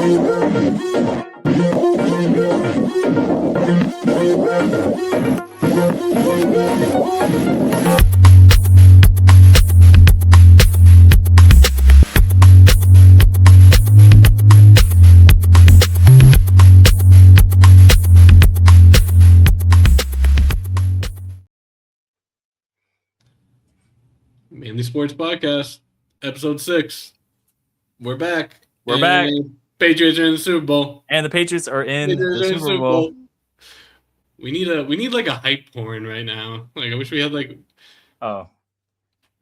Mainly Sports Podcast, episode 6. We're back. We're back. Patriots are in the Super Bowl. And the Patriots are in Patriots the are in Super Bowl. We need like a hype horn right now. Like I wish we had like, Oh,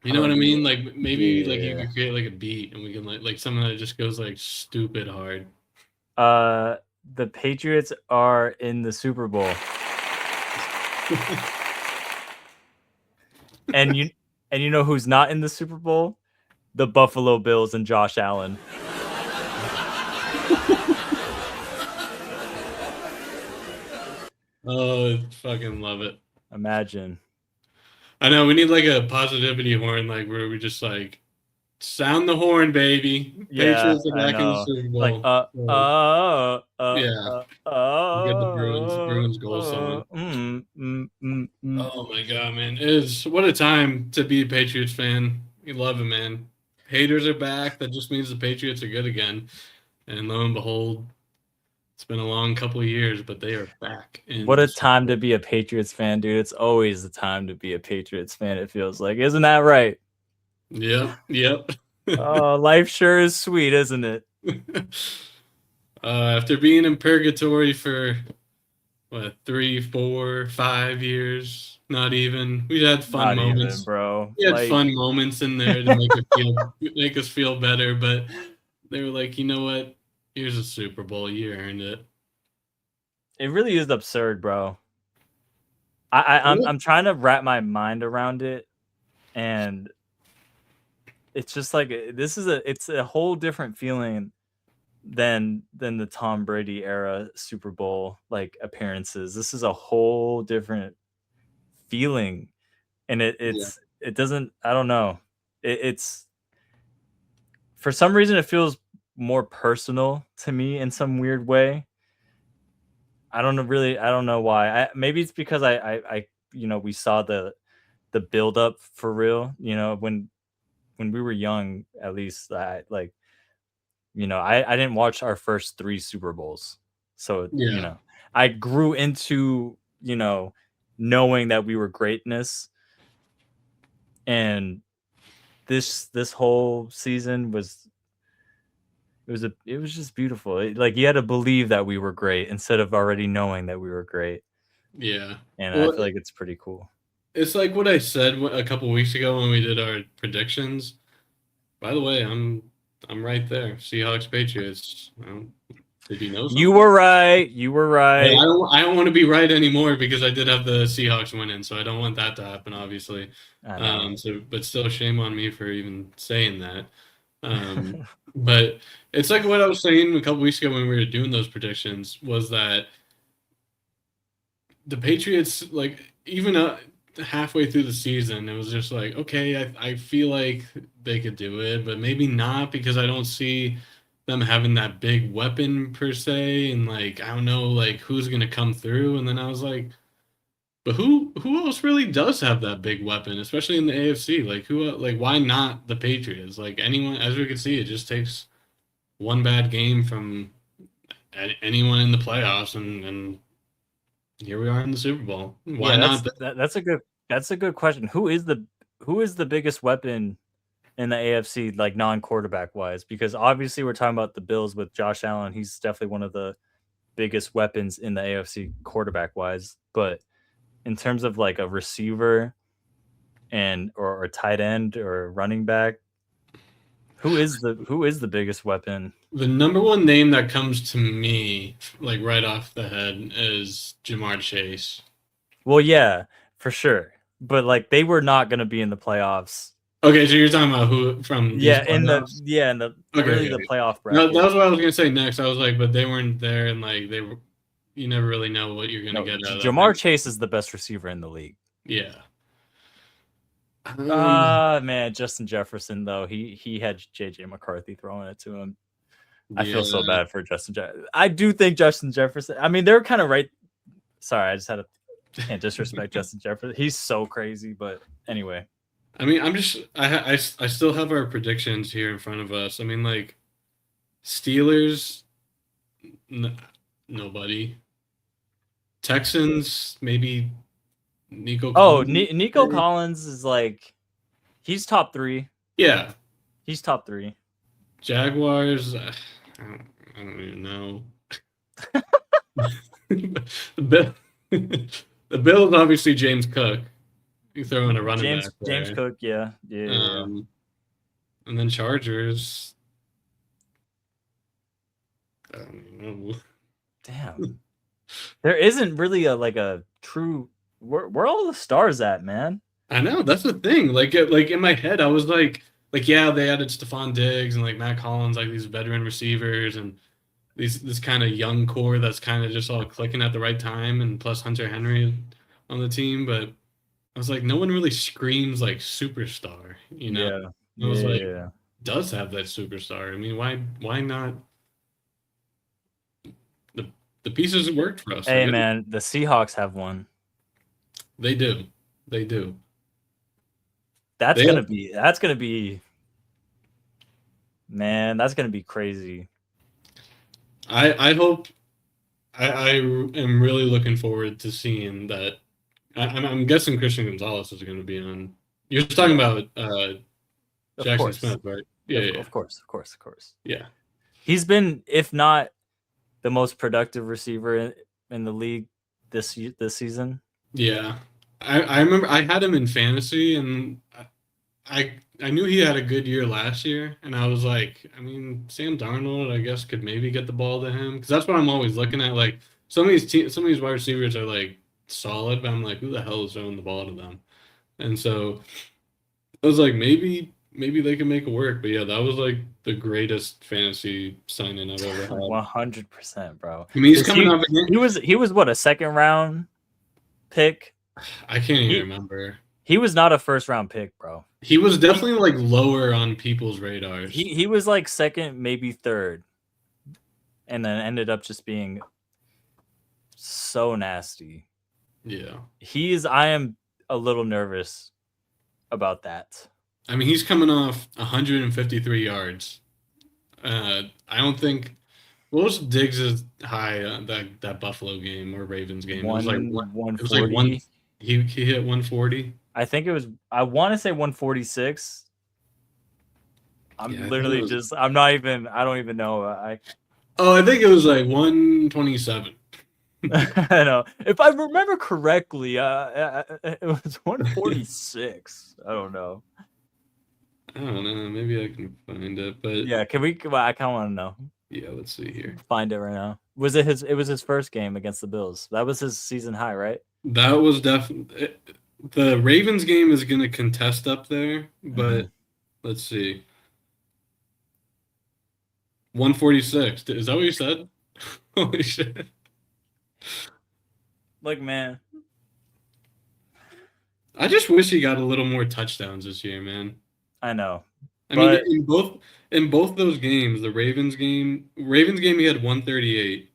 you know what I mean? Like maybe like you Yeah. could create like a beat and we can like something that just goes like stupid hard. the Patriots are in the Super Bowl. And you know who's not in the Super Bowl? The Buffalo Bills and Josh Allen. Oh, fucking love it. Imagine. I know we need like a positivity horn, like where we just like sound the horn, baby. Yeah, Patriots are I back in the know. Super Bowl. Like Get the Bruins goal song. Oh my god, man! What a time to be a Patriots fan. We love it, man. Haters are back. That just means the Patriots are good again. And lo and behold, it's been a long couple of years, but they are back. What a time to be a Patriots fan, dude. It's always the time to be a Patriots fan, it feels like. Isn't that right? Yep. Oh, life sure is sweet, isn't it? After being in purgatory for, 3, 4, 5 years? Not even. We had fun moments, bro. We had fun moments in there to make us feel better, but they were like, you know what? Here's a Super Bowl. You earned it. It really is absurd, bro. I'm trying to wrap my mind around it, and it's just like it's a whole different feeling than the Tom Brady era Super Bowl like appearances. This is a whole different feeling, and it doesn't. I don't know. It's for some reason it feels more personal to me in some weird way. I don't know why. Maybe it's because I we saw the build up for real. When we were young, at least I didn't watch our first 3 Super Bowls. So, I grew into, knowing that we were greatness. And this whole season was just beautiful. You had to believe that we were great instead of already knowing that we were great. Yeah. And I feel like it's pretty cool. It's like what I said a couple weeks ago when we did our predictions. By the way, I'm right there. Seahawks, Patriots. Did you know something? You were right. Hey, I don't want to be right anymore because I did have the Seahawks winning, so I don't want that to happen, obviously. But still, shame on me for even saying that. But it's like what I was saying a couple weeks ago when we were doing those predictions was that the Patriots, like, even halfway through the season, it was just like, okay, I feel like they could do it, but maybe not because I don't see them having that big weapon per se, and like I don't know like who's gonna come through. And then I was like, but who else really does have that big weapon, especially in the AFC? Like why not the Patriots? Like anyone, as we can see, it just takes one bad game from anyone in the playoffs, and here we are in the Super Bowl. Why not? That's a good question. Who is the biggest weapon in the AFC, like non-quarterback wise? Because obviously we're talking about the Bills with Josh Allen. He's definitely one of the biggest weapons in the AFC quarterback wise. But in terms of like a receiver or tight end or running back, who is the biggest weapon? The number one name that comes to me, like right off the head, is Jamar Chase. Well, yeah, for sure. But like they were not going to be in the playoffs. Okay, so you're talking about who from in the playoff bracket. No, that was what I was gonna say next. I was like, but they weren't there, and like they were, you never really know what you're gonna get out of Jamar Chase is the best receiver in the league. Yeah. Man, Justin Jefferson though, he had JJ McCarthy throwing it to him. I feel so Yeah. bad for Justin Jefferson. I do think Justin Jefferson. I mean, they're kind of right. Sorry, I just had to can't disrespect Justin Jefferson. He's so crazy, but anyway. I mean, I still have our predictions here in front of us. I mean, like Steelers, n- nobody. Texans, maybe Nico Oh, Collins. Nico Collins is like he's top 3. Yeah. He's top 3. Jaguars, I don't even know. the Bill, the Bills, obviously James Cook. You throw in a running back James there. Cook, yeah. And then Chargers. I don't even know. Damn. There isn't really a true where all the stars at, man? I know that's the thing. Like in my head, I was like yeah, they added Stephon Diggs and like Matt Collins, like these veteran receivers, and this kind of young core that's kind of just all clicking at the right time, and plus Hunter Henry on the team. But I was like, no one really screams like superstar, you know? Yeah. I was like, Yeah. does have that superstar. I mean, why not? The the pieces worked for us. Hey man, the Seahawks have one. They do. They do. That's They gonna have, be man, that's gonna be crazy. I hope I am really looking forward to seeing that. I'm guessing Christian Gonzalez is going to be on. You're talking about Of Jackson course. Smith, right? Yeah, yeah, Of course. yeah. He's been, if not the most productive receiver in the league this season. Yeah. I remember I had him in fantasy, and I knew he had a good year last year, and I was like, I mean, Sam Darnold, I guess, could maybe get the ball to him because that's what I'm always looking at. Like some of these wide receivers are like solid, but I'm like, who the hell is throwing the ball to them? And so I was like, maybe they can make it work. But yeah, that was like the greatest fantasy signing I've ever had. 100%, bro. I mean, he's 'Cause coming off again. he was what, a second round pick? I can't even remember. He was not a first round pick, bro. He was definitely like lower on people's radars. He was like second, maybe third, and then ended up just being so nasty. Yeah. I am a little nervous about that. I mean, he's coming off 153 yards. I don't think. What was Diggs' high that Buffalo game or Ravens game? It was like one. It was like 140. one. He hit 140. I think it was. I want to say 146. I'm literally just. I'm not even. I don't even know. I think it was like 127. I know. If I remember correctly, it was 146. I don't know. I don't know. Maybe I can find it, but Yeah, can we? I kind of want to know. yeah, let's see here. Find it right now. Was it his? It was his first game against the Bills. That was his season high, right? That was definitely the Ravens game is going to contest up there, but let's see. 146. Is that what you said? Holy shit. Like, man, I just wish he got a little more touchdowns this year, man. I know. I mean, in both those games, the Ravens game, he had 138.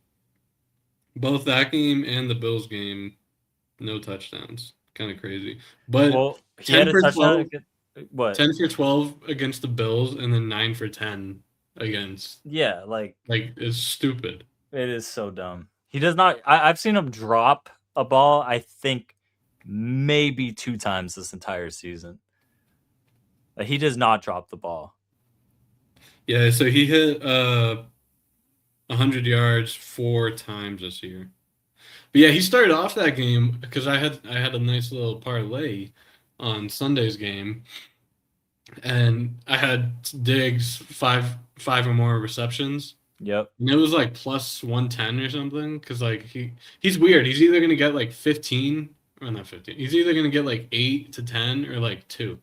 Both that game and the Bills game, no touchdowns. Kind of crazy. But Well, he 10 had a for touchdown. 12, What? 10 for 12 against the Bills, and then 9 for 10 against. Yeah, like It's stupid. it is so dumb. He does not. I've seen him drop a ball. I think maybe 2 times this entire season. Like, he does not drop the ball. Yeah, so he hit 100 yards 4 times this year. But yeah, he started off that game because I had a nice little parlay on Sunday's game, and I had Diggs five or more receptions. Yep. And it was like plus 110 or something because like he's weird. He's either gonna get like 15 or not 15. He's either gonna get like 8 to 10 or like 2.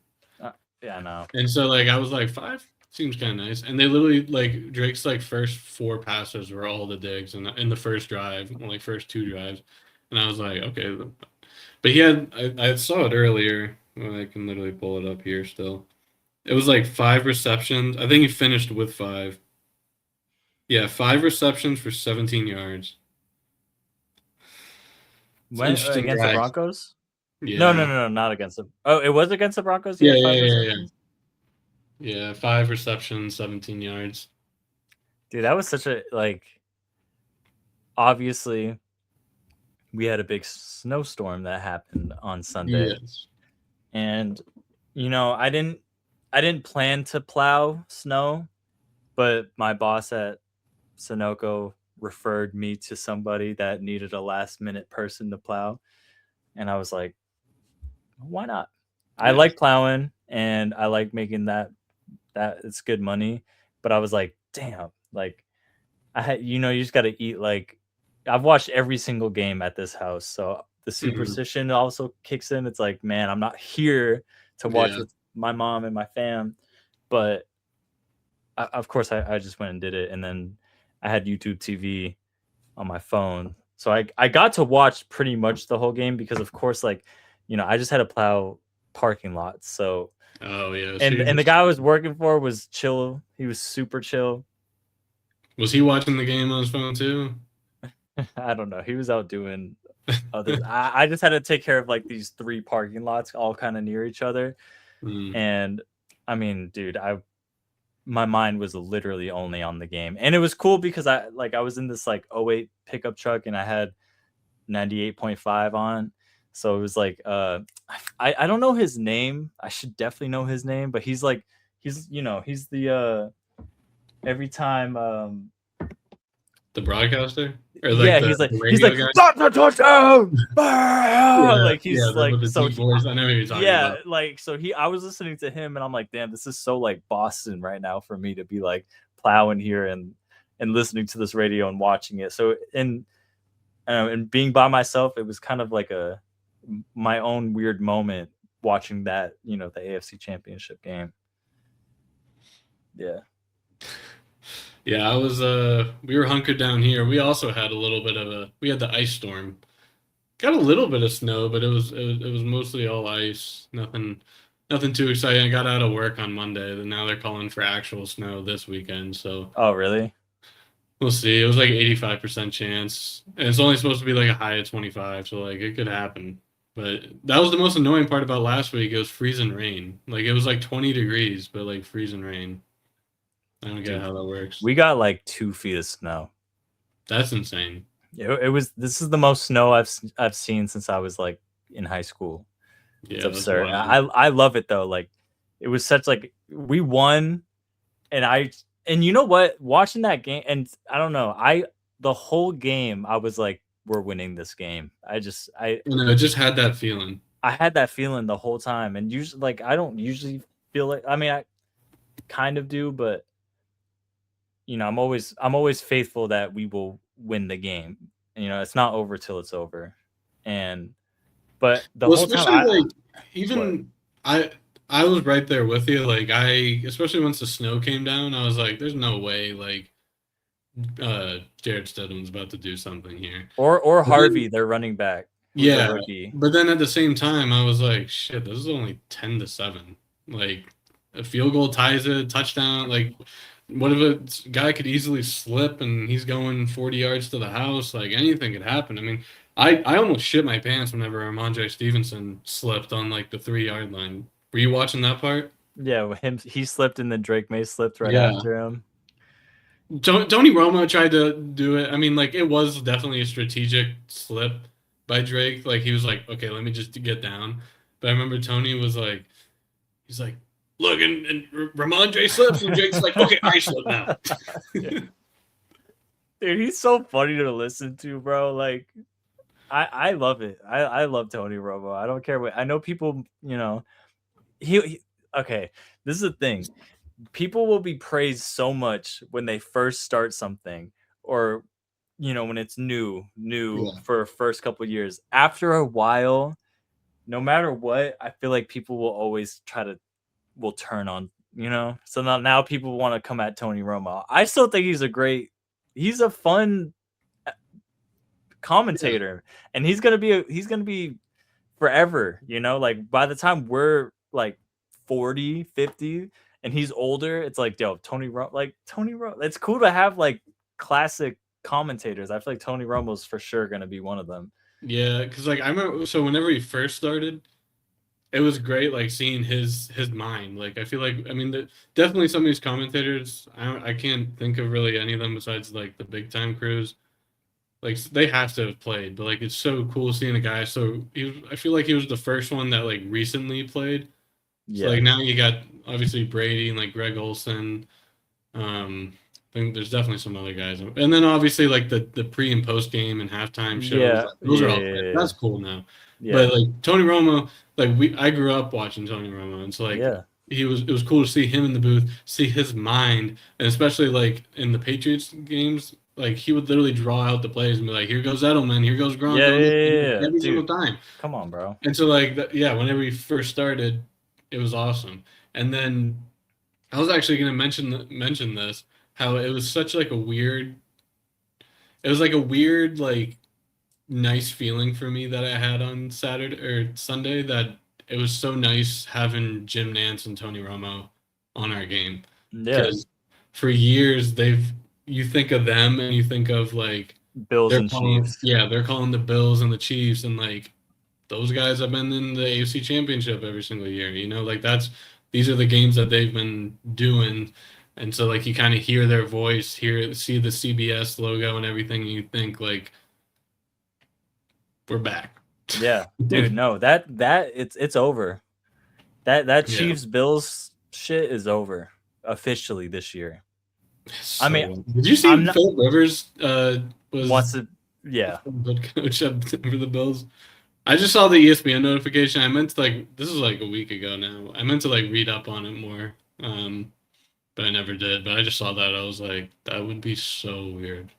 Yeah, I know. And so like I was like 5 seems kind of nice. And they literally like Drake's like first 4 passes were all the Diggs in the first drive, like first 2 drives. And I was like, okay. But he had I saw it earlier. Well, I can literally pull it up here still. It was like 5 receptions. I think he finished with 5. Yeah, 5 receptions for 17 yards. It's an When interesting against the guy. Broncos? No, no, Yeah. no, no, not against the. Oh, it was against the Broncos. He Yeah, had yeah, five yeah, yeah. receptions. Yeah, 5 receptions, 17 yards. Dude, that was such a like. Obviously, we had a big snowstorm that happened on Sunday, Yes. and I didn't plan to plow snow, but my boss at Sunoco referred me to somebody that needed a last minute person to plow, and I was like, why not? I Yes. like plowing and I like making that it's good money, but I was like, damn, like I had, you just got to eat. Like I've watched every single game at this house, so the Mhm. superstition also kicks in. It's like, man, I'm not here to watch Yeah. with my mom and my fam, but of course I just went and did it, and then I had YouTube TV on my phone, so I got to watch pretty much the whole game because of course, like, I just had to plow parking lots. So Oh, yeah. So and you're and the just guy I was working for was chill. He was super chill. was he watching the game on his phone too? I don't know. He was out doing others. I just had to take care of like these three parking lots all kind of near each other. Mm. And I mean, dude, I my mind was literally only on the game. And it was cool because I was in this like '08 pickup truck and I had 98.5 on. So it was like I don't know his name. I should definitely know his name, but he's the every time The broadcaster? Or like yeah, the, he's like the he's radio like guy? that's a touchdown. Like Yeah, he's with like the so deep voice. I know who you're talking yeah, about. like so I was listening to him and I'm like, damn, this is so like Boston right now for me to be like plowing here and listening to this radio and watching it. So and being by myself, it was kind of like my own weird moment watching that, the AFC Championship game. Yeah. Yeah, we were hunkered down here. We also had a little bit of a we had the ice storm. Got a little bit of snow, but it was mostly all ice. Nothing too exciting. I got out of work on Monday, and now they're calling for actual snow this weekend. So Oh, really? we'll see. It was like 85% chance, and it's only supposed to be like a high of 25, so like it could happen. But that was the most annoying part about last week. It was freezing rain. Like it was like 20 degrees, but like freezing rain. I don't get Dude, how that works. we got like 2 feet of snow. That's insane. This is the most snow I've seen since I was like in high school. It's Yeah, that's absurd. wild. I love it though. Like it was such like we won and you know what? Watching that game and I don't know, the whole game I was like, we're winning this game. You know, it just had that feeling. I had that feeling the whole time. And usually like I don't usually feel like, I mean, I kind of do, but I'm always faithful that we will win the game. And, it's not over till it's over. And but the Well, whole time especially I like what? even I I was right there with you. Like especially once the snow came down, I was like, "There's no way like Jared Stidham's about to do something here." Or But then, Harvey, their running back, who's a yeah, rookie. but then at the same time, I was like, "Shit, this is only 10-7. Like a field goal ties it, touchdown. Like what if a guy could easily slip and he's going 40 yards to the house? Like anything could happen. I mean, I almost shit my pants whenever Ramondre Stevenson slipped on like the 3 yard line. Were you watching that part? Yeah, he slipped and then Drake May slipped right Yeah. after him. Tony Romo tried to do it. I mean, like it was definitely a strategic slip by Drake. Like he was like, okay, let me just get down. But I remember Tony was like, he's like, look, and Ramondre slips, and Drake's like, okay, I slip now. Dude, he's so funny to listen to, bro. Like I love it. I love Tony Romo. I don't care what I know people, he okay, this is the thing. People will be praised so much when they first start something or when it's new Yeah. for first couple years. After a while, no matter what, I feel like people will always will turn on, So now people want to come at Tony Romo. I still think he's a fun Yeah. commentator and he's going to be forever, like by the time we're like 40, 50 and he's older, it's like, yo, Tony Romo, it's cool to have like classic commentators. I feel like Tony Romo's for sure gonna be one of them. Yeah, because like I remember, so whenever he first started, it was great, like seeing his mind. Like I feel like, I mean, definitely some of these commentators, I can't think of really any of them besides like the big time crews. Like they have to have played, but like it's so cool seeing a guy. So I feel like he was the first one that like recently played. So Yeah, like now you got obviously Brady and like Greg Olson. I think there's definitely some other guys, and then obviously like the pre and post game and halftime shows. yeah, Like, those are yeah, all yeah, played. yeah. That's cool now. Yeah. But like Tony Romo, like I grew up watching Tony Romo, and so like Yeah. it was cool to see him in the booth, see his mind, and especially like in the Patriots games, like he would literally draw out the plays and be like, "Here goes Edelman, here goes Gronk Yeah, on yeah, this," yeah, like, yeah. every single Dude, time. come on, bro. And so like yeah, whenever he first started, it was awesome. And then I was actually going to mention this, how it was such like a weird, it was like a weird like nice feeling for me that I had on Saturday or Sunday, that it was so nice having Jim Nance and Tony Romo on our game, Yeah. because for years you think of them and you think of like Bills and Chiefs. they're calling the Bills and the Chiefs, and like those guys have been in the AFC Championship every single year. You know, like these are the games that they've been doing, and so like you kind of hear their voice, see the CBS logo and everything, and you think like we're back. Yeah. Dude, no. That it's over. That Yeah, Chiefs Bills shit is over officially this year. I mean, so did you I'm see not Philip Rivers was wants to yeah. head coach for the Bills? I just saw the ESPN notification. I meant to like this is like a week ago now. I meant to like read up on it more. But I never did. But I just saw that. I was like, that would be so weird.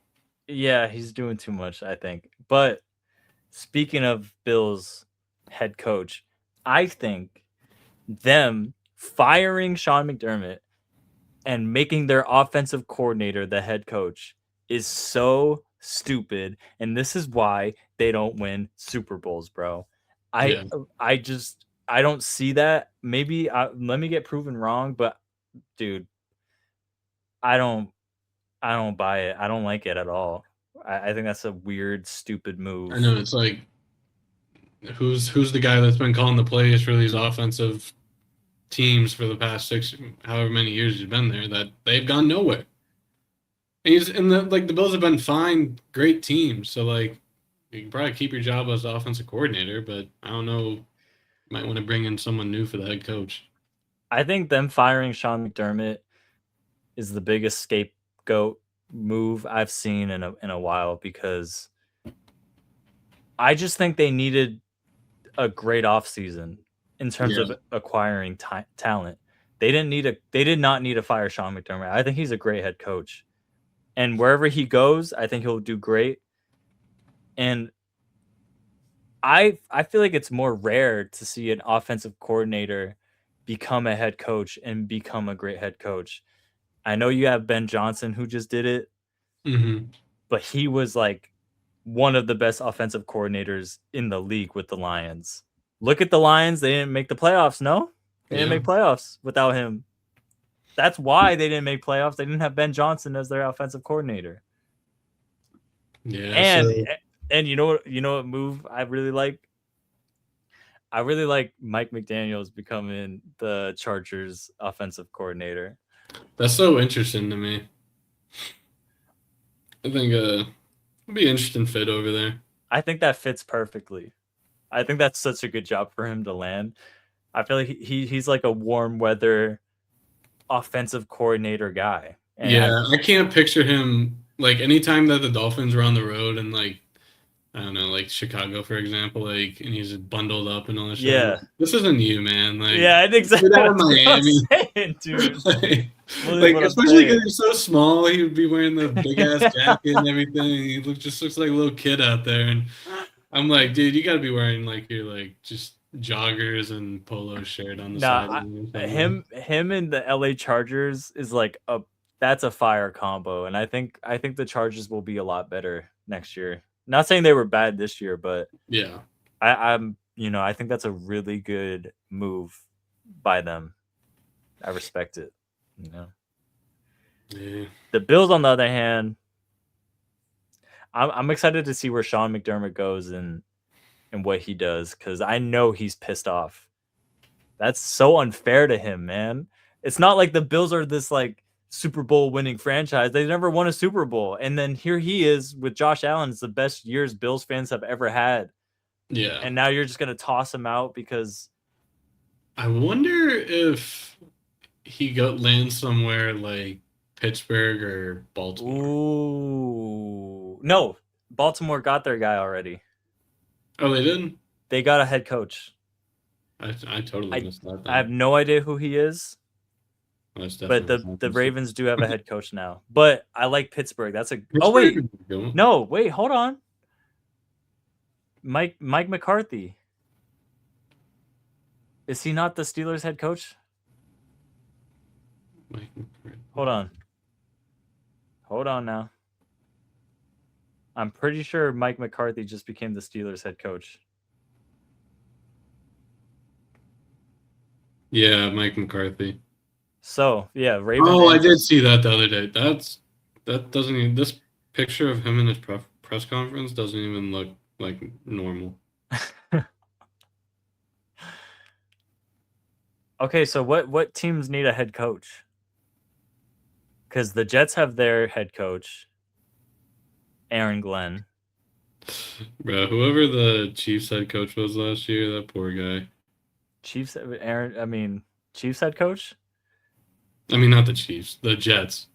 Yeah, he's doing too much, I think. But speaking of Bills head coach, I think them firing Sean McDermott and making their offensive coordinator the head coach is so stupid, and this is why they don't win Super Bowls, bro. I Yeah, I just I don't see that. Maybe let me get proven wrong, but dude, I don't I don't buy it. I don't like it at all. I think that's a weird, stupid I move. know. It's like who's the guy that's been calling the plays for these offensive teams for the past six, however many years he's been there, that they've gone nowhere. And he's and the Bills have been fine, great teams. So like you can probably keep your job as offensive coordinator, but I don't know. Might want to bring in someone new for the head coach. I think them firing Sean McDermott is the biggest scapegoat move I've seen in a while, because I just think they needed a great offseason in terms Yeah. of acquiring talent. They did not need to fire Sean McDermott. I think he's a great head coach. And wherever he goes, I think he'll do great. And I feel like it's more rare to see an offensive coordinator become a head coach and become a great head coach. I know you have Ben Johnson who just did it, Hmm. but he was like one of the best offensive coordinators in the league with the Lions. Look at the Lions, they didn't make the playoffs, no? They didn't Yeah. make playoffs without him. That's why they didn't make playoffs. They didn't have Ben Johnson as their offensive coordinator. Yeah. And So you know what move I really like? I really like Mike McDaniels becoming the Chargers offensive coordinator. that's so interesting to me. I think it'd be an interesting fit over there. I think that fits perfectly. I think that's such a good job for him to land. I feel like he's like a warm weather offensive coordinator guy. And Yeah, I can't picture him like anytime that the Dolphins were on the road and like I don't know, like Chicago for example, like and he's bundled up and all this shit. I'm yeah. like, this isn't you, man. Like Yeah, I think you're down in that's what I'm Miami. saying, dude. like, Literally like what I'm especially because saying. he's so small, he would be wearing the big ass jacket and everything. Just looks like a little kid out there, and I'm like, dude, you got to be wearing like your like just joggers and polo shirt on the side Nah, or something. him and the LA Chargers is like a that's a fire combo, and I think the Chargers will be a lot better next year. Not saying they were bad this year, but Yeah, I'm I think that's a really good move by them. I respect it. You know, yeah, the Bills, on the other hand, I'm excited to see where Sean McDermott goes and what he does because I know he's pissed off. That's so unfair to him, man. It's not like the Bills are this like Super Bowl winning franchise. They never won a Super Bowl. And then here he is with Josh Allen. It's the best years Bills fans have ever had. Yeah. And now you're just going to toss him out because I wonder if he lands somewhere like Pittsburgh or Baltimore. ooh. No, Baltimore got their guy already. Oh, they didn't? They got a head coach. I totally missed that. I have no idea who he is. That's But definitely the Ravens do have a head coach now. But I like Pittsburgh. Oh Pittsburgh wait. is good. No, wait, hold on. Mike McCarthy. Is he not the Steelers head coach? Mike McCarthy. Hold on. Hold on now. I'm pretty sure Mike McCarthy just became the Steelers head coach. Yeah, Mike McCarthy. So, yeah, Ravens. Oh, I did see that the other day. That doesn't even, this picture of him in his press conference doesn't even look like normal. Okay, so what teams need a head coach? Because the Jets have their head coach, Aaron Glenn. Bro, whoever the Chiefs head coach was last year, that poor guy. Chiefs head coach? I mean, not the Chiefs, the Jets.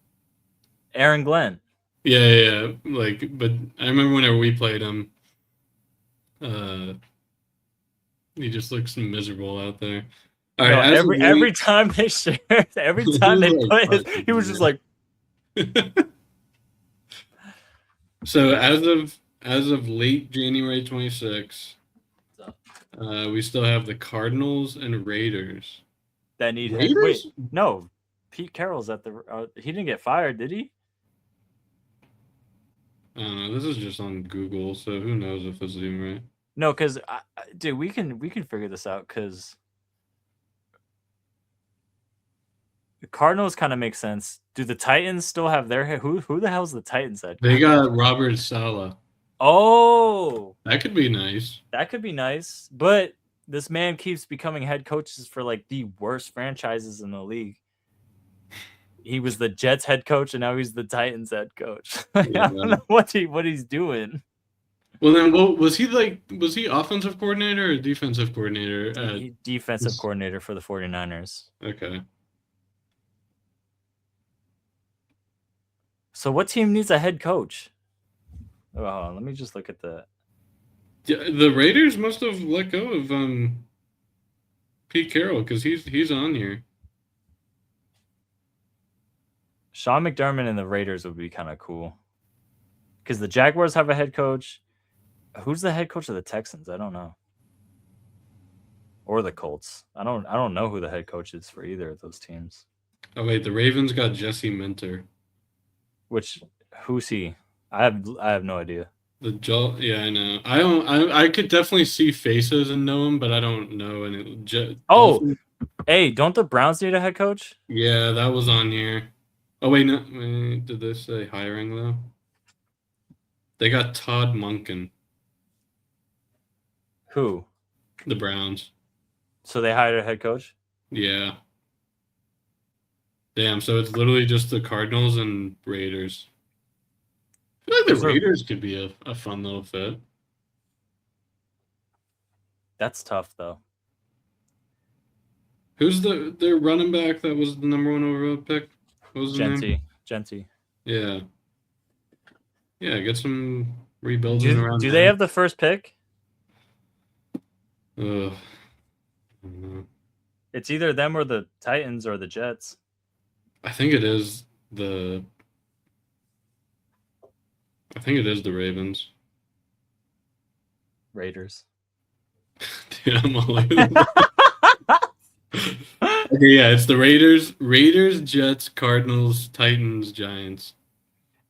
Aaron Glenn. Yeah. But I remember whenever we played him, he just looks miserable out there. All right, every time they shared, every time they put he was just like. So as of late January 26th, we still have the Cardinals and Raiders. That need Raiders? Wait, no, Pete Carroll's at the. He didn't get fired, did he? I don't know. This is just on Google, so who knows if this is even right. No, because dude, we can figure this out because the Cardinals kind of make sense. Do the Titans still have their head? Who the hell's the Titans at? They got Robert Saleh. Oh, That could be nice. that could be nice, but this man keeps becoming head coaches for like the worst franchises in the league. He was the Jets head coach, and now he's the Titans head coach. I don't know what he's doing. Well, then, was he offensive coordinator or defensive coordinator? Defensive coordinator for the 49ers. Okay. So what team needs a head coach? Oh, hold on, let me just look at the. Yeah, the Raiders must have let go of Pete Carroll because he's on here. Sean McDermott and the Raiders would be kind of cool. Because the Jaguars have a head coach. Who's the head coach of the Texans? I don't know. Or the Colts. I don't know who the head coach is for either of those teams. Oh wait, the Ravens got Jesse Minter. Who's he? I have no idea. Yeah, I know. I could definitely see faces and know him, but I don't know any. Hey, don't the Browns need a head coach? Yeah, that was on here. Oh wait, no. Wait, did they say hiring though? They got Todd Monken. Who? The Browns. So they hired a head coach? Yeah. Damn, so it's literally just the Cardinals and Raiders. I feel like the Raiders could be a fun little fit. That's tough, though. Who's their running back that was the number one overall pick? What was his name? Genty. Yeah. Yeah, get some rebuilding around. Do they have the first pick? It's either them or the Titans or the Jets. I think it is the Ravens. Raiders. Dude, I'm all over that. Okay, yeah, it's the Raiders, Jets, Cardinals, Titans, Giants.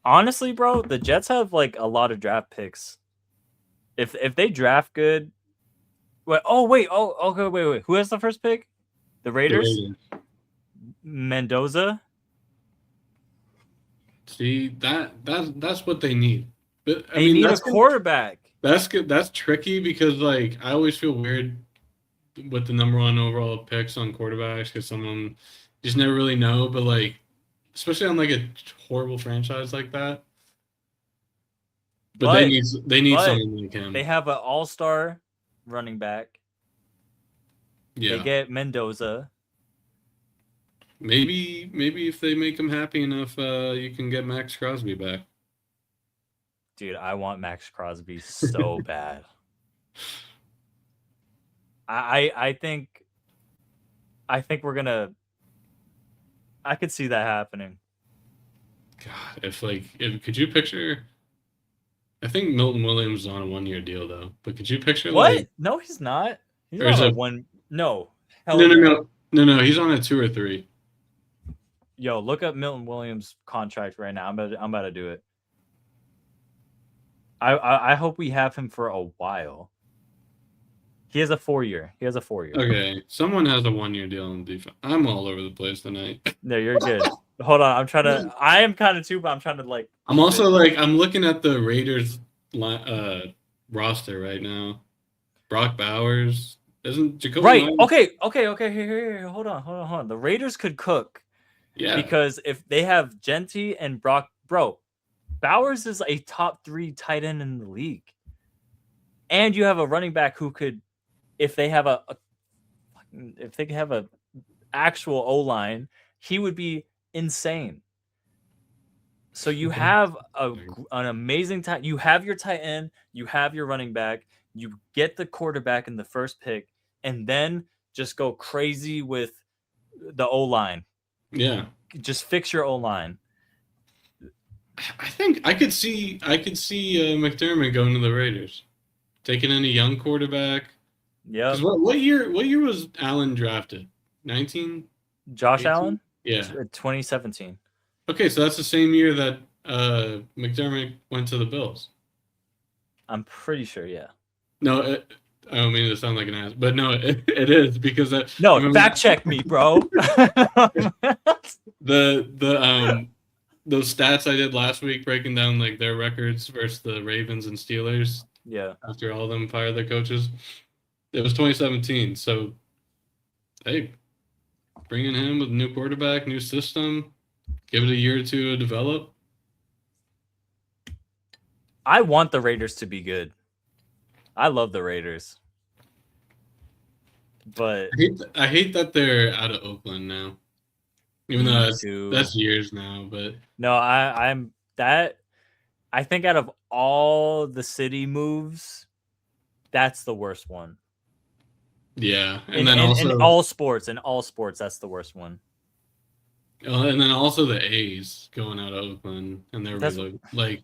Honestly, bro, the Jets have like a lot of draft picks. If they draft good, wait. Who has the first pick? The Raiders. Mendoza. See, that's what they need. But I They mean, need a quarterback. that's good. That's tricky because like I always feel weird with the number one overall picks on quarterbacks because some of them you just never really know. But like, especially on like a horrible franchise like that. But But they need but someone like they him. have an all-star running back. They Yeah. get Mendoza. Maybe if they make him happy enough, you can get Max Crosby back. Dude, I want Max Crosby so bad. I think we're gonna. I could see that happening. God, if could you picture? I think Milton Williams is on a 1 year deal though. But could you picture What? No, he's not. He's or is on a it one. No, no hell no no. no no no? He's on a 2 or 3. Yo, look up Milton Williams' contract right now. I'm about to do it. I hope we have him for a while. He has a 4 year. He has a 4 year. Okay, someone has a 1 year deal in defense. I'm all over the place tonight. No, you're good. Hold on. I'm trying to. I am kind of too, but I'm trying to like. I'm also like I'm looking at the Raiders roster right now. Brock Bowers isn't Jacoby Right. Myers? Okay. Here. Hold on. The Raiders could cook. Yeah. Because if they have Genty and Brock, bro, Bowers is a top 3 tight end in the league. And you have a running back who could, if they have if they have a actual O-line, he would be insane. So you have an amazing tight. You have your tight end, you have your running back, you get the quarterback in the first pick, and then just go crazy with the O-line. Yeah. Just fix your O-line. I think I could see McDermott going to the Raiders, taking in a young quarterback. Yeah. Because what year was Allen drafted? 19? Josh 18? Allen? Yeah. 2017. Okay, so that's the same year that McDermott went to the Bills. I'm pretty sure, yeah. No, I don't mean to sound like an ass, but no, it is because no, fact check me, bro. Those stats I did last week breaking down like their records versus the Ravens and Steelers. Yeah. After all of them fired their coaches, it was 2017. So, hey, bringing him with a new quarterback, new system, give it a year or two to develop. I want the Raiders to be good. I love the Raiders. But I hate that they're out of Oakland now. Even though that's years now, but no, I'm that. I think out of all the city moves, that's the worst one. Yeah, and then also in all sports, that's the worst one. And then also the A's going out of Oakland, and they're like,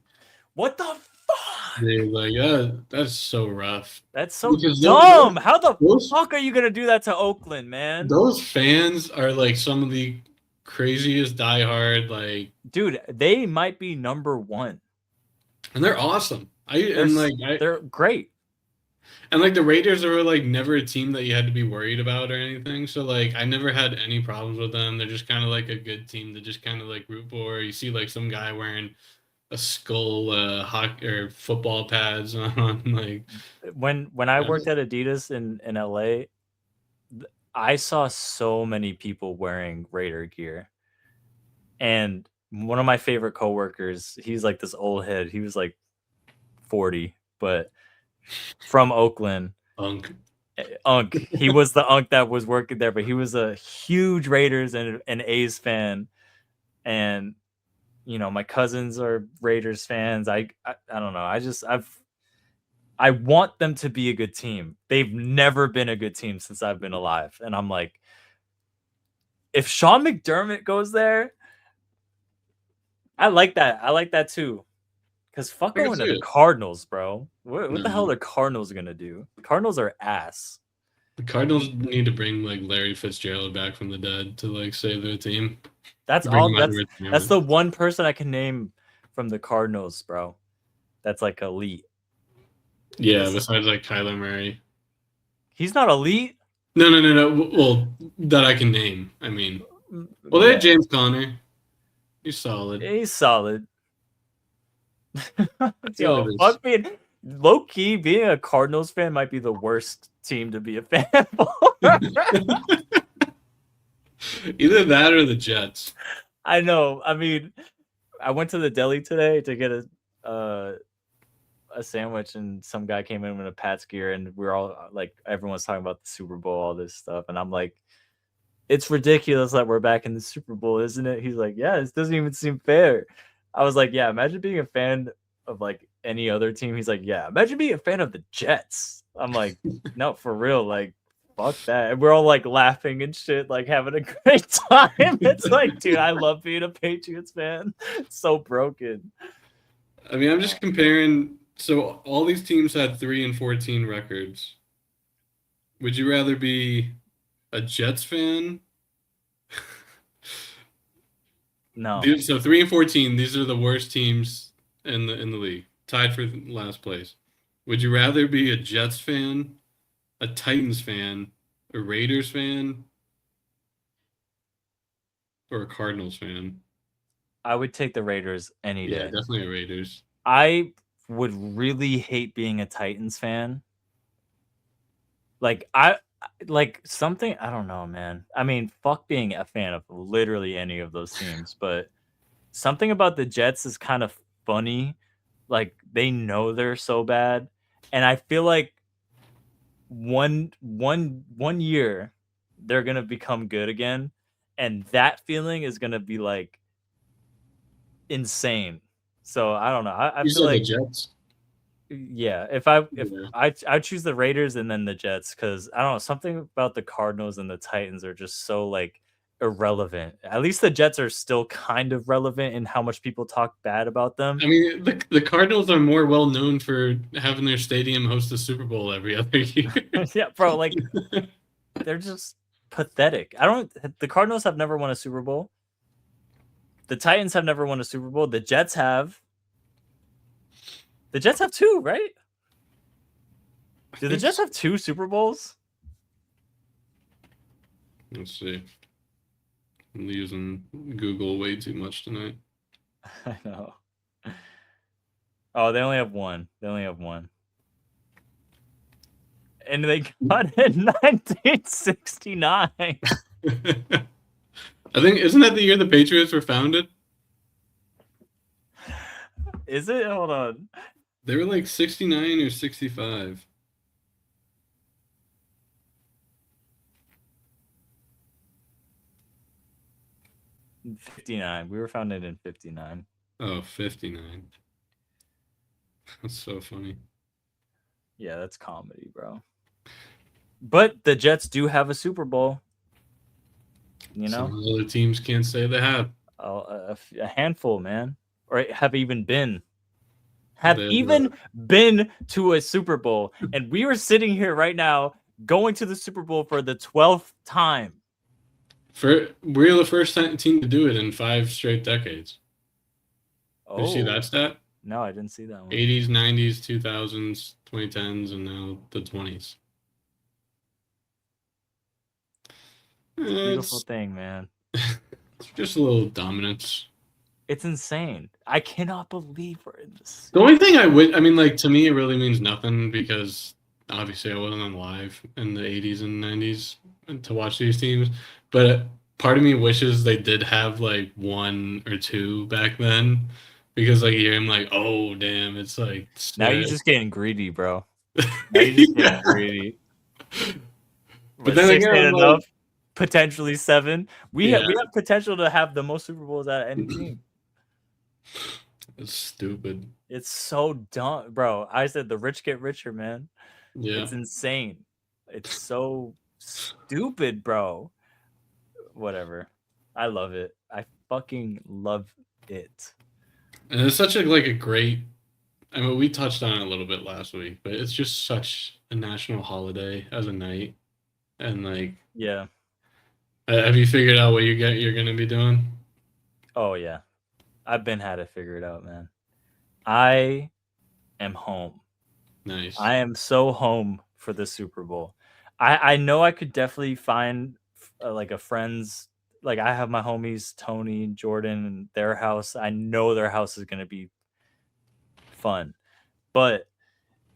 what the fuck? They're like, yeah, that's so rough. That's so dumb. How the fuck are you gonna do that to Oakland, man? Those fans are like some of the craziest diehard, like, dude, they might be number 1, and they're awesome. They're great. And like the Raiders are like never a team that you had to be worried about or anything. So like I never had any problems with them. They're just kind of like a good team to just kind of like root for. You see like some guy wearing a skull hockey or football pads on like when I worked at Adidas in LA, I saw so many people wearing Raider gear. And one of my favorite coworkers, he's like this old head. He was like 40, but from Oakland. Unk. He was the unk that was working there, but he was a huge Raiders and an A's fan. And you know, my cousins are Raiders fans. I don't know. I want them to be a good team. They've never been a good team since I've been alive. And I'm like, if Sean McDermott goes there, I like that. I like that too. Because fuck going to the Cardinals, bro. What the hell are the Cardinals going to do? The Cardinals are ass. The Cardinals need to bring like Larry Fitzgerald back from the dead to like save their team. That's all. That's the one person I can name from the Cardinals, bro. That's like elite. Yeah, besides like Kyler Murray. He's not elite. No. Well, that I can name. I mean, well, they had James Conner. He's solid. He's solid. I feel like Yo, fuck being low key. Being a Cardinals fan might be the worst team to be a fan for. either that or the Jets. I know. I mean, I went to the deli today to get a sandwich, and some guy came in with a Pats gear, and we're all like, everyone's talking about the Super Bowl, all this stuff, and I'm like, it's ridiculous that we're back in the Super Bowl, isn't it? He's like, yeah, this doesn't even seem fair. I was like, yeah, imagine being a fan of like any other team. He's like, yeah, imagine being a fan of the Jets. I'm like, no, for real, like, fuck that. And we're all like laughing and shit, like having a great time. It's like, dude, I love being a Patriots fan. It's so broken. I mean, I'm just comparing. So all these teams had 3-14 records. Would you rather be a Jets fan? No, So 3-14, these are the worst teams in the league, tied for last place. Would you rather be a Jets fan, a Titans fan, a Raiders fan, or a Cardinals fan? I would take the Raiders any Yeah, day. definitely a Raiders. I would really hate being a Titans fan. Like like something, I don't know, man. I mean, fuck being a fan of literally any of those teams, but something about the Jets is kind of funny. Like they know they're so bad, and I feel like one year they're gonna become good again, and that feeling is gonna be like insane. So I don't know. I You feel said the like, Jets? yeah, if Yeah. I choose the Raiders and then the Jets, because I don't know, something about the Cardinals and the Titans are just so like irrelevant. At least the Jets are still kind of relevant in how much people talk bad about them. I mean, the Cardinals are more well known for having their stadium host the Super Bowl every other year. Yeah, bro, like they're just pathetic. I don't The Cardinals have never won a Super Bowl. The Titans have never won a Super Bowl. The Jets have. The Jets have two, right? I Do the think Jets have two Super Bowls? Let's see. I'm using Google way too much tonight. I know. Oh, they only have one. They only have one. And they got it in 1969. I think isn't that the year the Patriots were founded? Is it? Hold on. They were like 69 or 65. 59. We were founded in 59. Oh, 59. That's so funny. Yeah, that's comedy, bro. But the Jets do have a Super Bowl. You know, Some other teams can't say they have. a handful, man, or have even been They're, to a Super Bowl, and we are sitting here right now going to the Super Bowl for the 12th time. we're the first team to do it in 5 straight decades. Did you see that Oh, stat? no, I didn't see that one. 80s, 90s, 2000s, 2010s, and now the 20s. It's a beautiful It's thing, man. just a little dominance. It's insane. I cannot believe we're in this. The only thing I mean, like, to me, it really means nothing because obviously I wasn't on live in the 80s and 90s to watch these teams. But part of me wishes they did have like one or two back then because, like, you hear him like, oh, damn, it's like, Now you're just getting greedy, bro. Now you're just getting yeah. greedy. But But then six again, ain't I'm like, enough. Potentially seven. yeah, We have potential to have the most Super Bowls out of any team. it's stupid. It's so dumb, bro. I said the rich get richer, man. Yeah. It's insane. It's so stupid, bro. Whatever. I love it. I fucking love it. And it's such a great. I mean, we touched on it a little bit last week, but it's just such a national holiday as a night. And like, Yeah. have you figured out what you're gonna be doing? Oh yeah. I've been had it figured out, man. I am home. Nice. I am so home for the Super Bowl. I know I could definitely find like a friend's, like I have my homies Tony, Jordan, and their house. I know their house is gonna be fun. But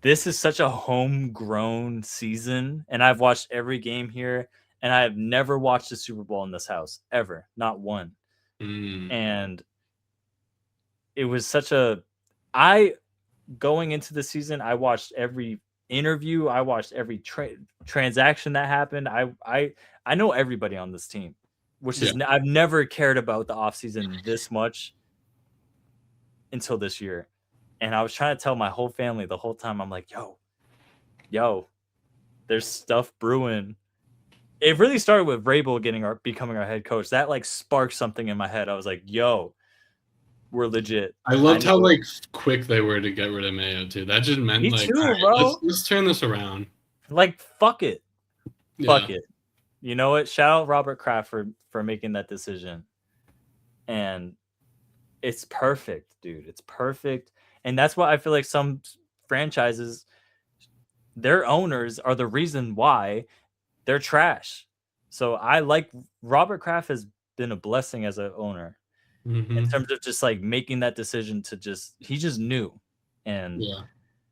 this is such a homegrown season, and I've watched every game here, and I have never watched a Super Bowl in this house ever, not one. Mm, And it was such a I going into the season, I watched every interview, I watched every transaction that happened. I know everybody on this team, which yeah. is I've never cared about the offseason this much until this year. And I was trying to tell my whole family the whole time. I'm like, yo, there's stuff brewing. It really started with Vrabel becoming our head coach. That like sparked something in my head. I was like, yo, we're legit. I I loved how know. like quick they were to get rid of Mayo too. That just meant Me like, all too, right, let's bro. let's turn this around. Like, fuck it. Yeah. Fuck it. You know what? Shout out Robert Kraft for making that decision. And it's perfect, dude. It's perfect. And that's why I feel like some franchises, their owners are the reason why they're trash. So I like Robert Kraft has been a blessing as an owner in Hmm. terms of just like making that decision to just he just knew. And Yeah.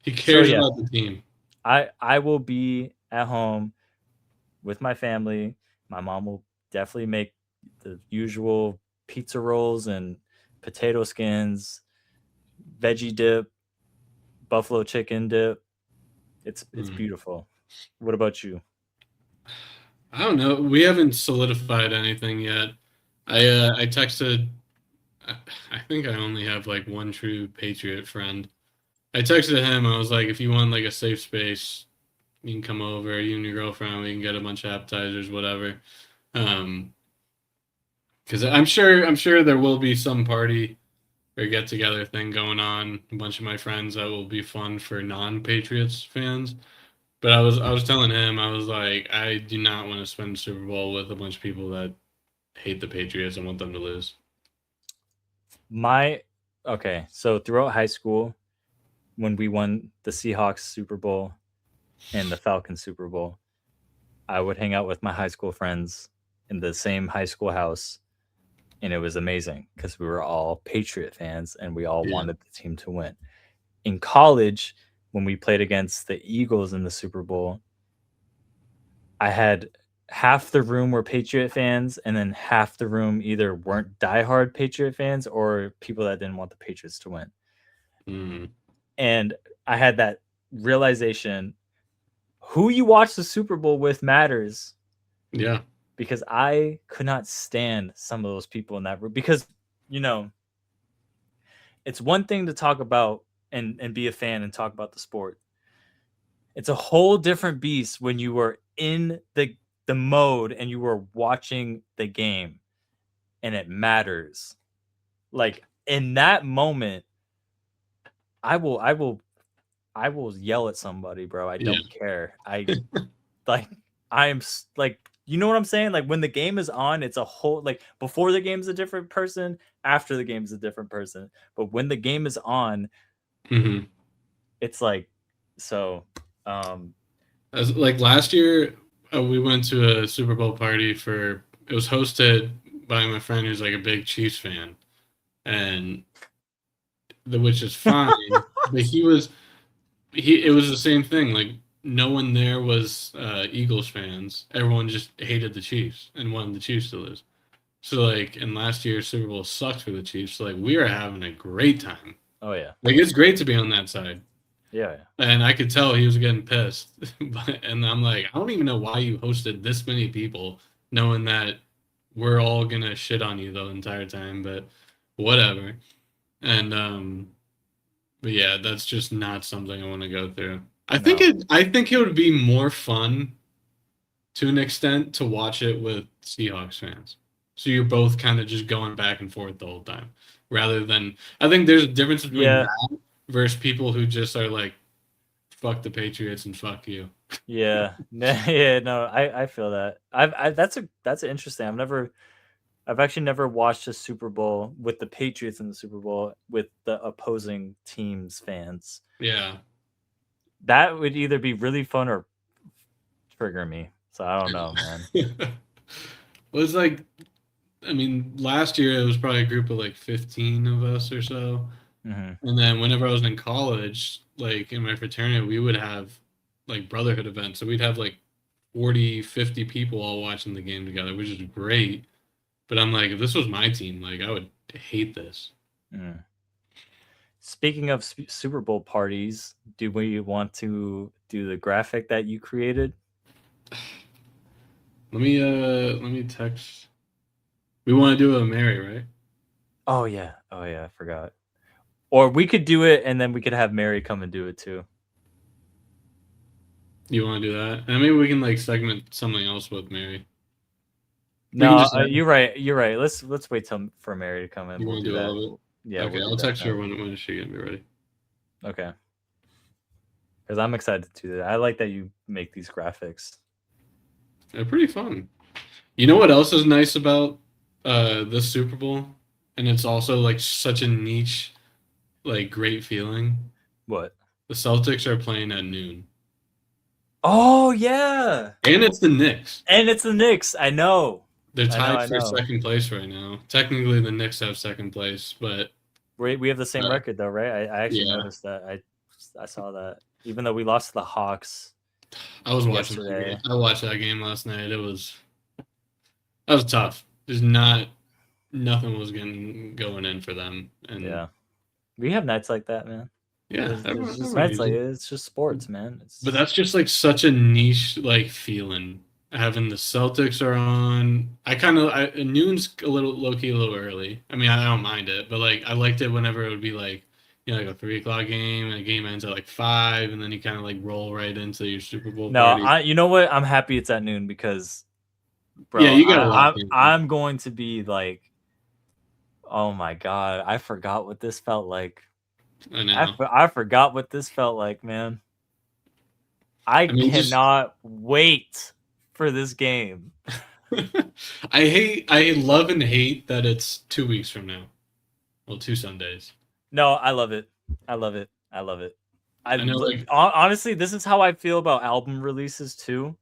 He so cares yeah, about the team. I will be at home with my family. My mom will definitely make the usual pizza rolls and potato skins, veggie dip, buffalo chicken dip. It's Mm. beautiful. What about you? I don't know. We haven't solidified anything yet. I texted. I I think I only have like one true Patriot friend. I texted him. I was like, if you want like a safe space, you can come over. You and your girlfriend. We can get a bunch of appetizers, whatever. Um, because I'm sure there will be some party or get together thing going on. A bunch of my friends that will be fun for non-Patriots fans. But I was telling him I was like I do not want to spend Super Bowl with a bunch of people that hate the Patriots and want them to lose. My okay, so throughout high school, when we won the Seahawks Super Bowl and the Falcons Super Bowl, I would hang out with my high school friends in the same high school house, and it was amazing because we were all Patriot fans and we all Yeah. wanted the team to win. In college, when we played against the Eagles in the Super Bowl, I had half the room were Patriot fans, and then half the room either weren't diehard Patriot fans or people that didn't want the Patriots to win. Mm, And I had that realization who you watch the Super Bowl with matters yeah. because I could not stand some of those people in that room because, you know, it's one thing to talk about and be a fan and talk about the sport. It's a whole different beast when you were in the mode and you were watching the game and it matters. Like in that moment, I will yell at somebody, bro. I Yeah. don't care. Like like you know what I'm saying? Like when the game is on, it's a whole like before the game's a different person, after the game's a different person. But when the game is on, Hmm. it's like so um As like last year, we went to a Super Bowl party for. It was hosted by my friend who's like a big Chiefs fan, and which is fine. But he. It was the same thing. Like no one there was Eagles fans. Everyone just hated the Chiefs and wanted the Chiefs to lose. So like, and last year's Super Bowl sucked for the Chiefs. So like, we are having a great time. oh yeah. Like, it's great to be on that side. Yeah, yeah. And I could tell he was getting pissed. And I'm like, I don't even know why you hosted this many people, knowing that we're all gonna shit on you the entire time. But whatever. And but yeah, that's just not something I want to go through. No. I think it would be more fun to an extent to watch it with Seahawks fans. So you're both kind of just going back and forth the whole time, rather than I think there's a difference between Yeah, that versus people who just are like, "Fuck the Patriots and fuck you." yeah. Yeah, no, I feel that. That's interesting. I've actually never watched a Super Bowl with the Patriots in the Super Bowl with the opposing team's fans. Yeah. That would either be really fun or trigger me. So I don't know, man. Well, it's like, I mean, last year it was probably a group of like 15 of us or so. Mhm. And then whenever I was in college, like in my fraternity, we would have like brotherhood events. So we'd have like 40, 50 people all watching the game together, which is great. But I'm like, if this was my team, like I would hate this. Mm. Speaking of Super Bowl parties, do we want to do the graphic that you created? Let me text. We want to do a Mary, right? Oh yeah. Oh yeah, I forgot. Or we could do it and then we could have Mary come and do it too. You want to do that? And maybe we can like segment something else with Mary. We can No, just have, you're right. You're right. Let's wait till for Mary to come in. you We'll want to do do that. all of it? Yeah, Okay, we'll do I'll that text her then. when she gonna be ready. Okay. Because I'm excited to do that. I like that you make these graphics. They're pretty fun. You know what else is nice about this Super Bowl? And it's also like such a niche, like great feeling. What? The Celtics are playing at noon. Oh yeah. And it's the Knicks. And it's the Knicks. I know. They're I know. tied I for know. second place right now. Technically, the Knicks have second place, but We have the same uh, record though, right? I actually yeah, noticed that. I saw that. Even though we lost to the Hawks I was watching that game. yesterday. I watched that game last night. That was tough. There's not nothing was going in for them, and Yeah. We have nights like that, man. yeah, There's just everyone nights needs like it. it. It's just sports, man. But It's that's just like such a niche like feeling. Having the Celtics are on. Noon's a little low key a little early. I mean, I don't mind it, but like I liked it whenever it would be like like a 3 o'clock game and the game ends at like 5, and then you kind of like roll right into your Super Bowl no, party. I you know what? I'm happy it's at noon because Yeah, bro, you got to lock in. I'm going to be like, oh my god, I forgot what this felt like. I know. I forgot what this felt like, man. I I mean, just cannot wait for this game. I love and hate that it's 2 weeks from now. Well, 2 Sundays. No, I love it. I love it. I love it. I know, like, Honestly, this is how I feel about album releases too,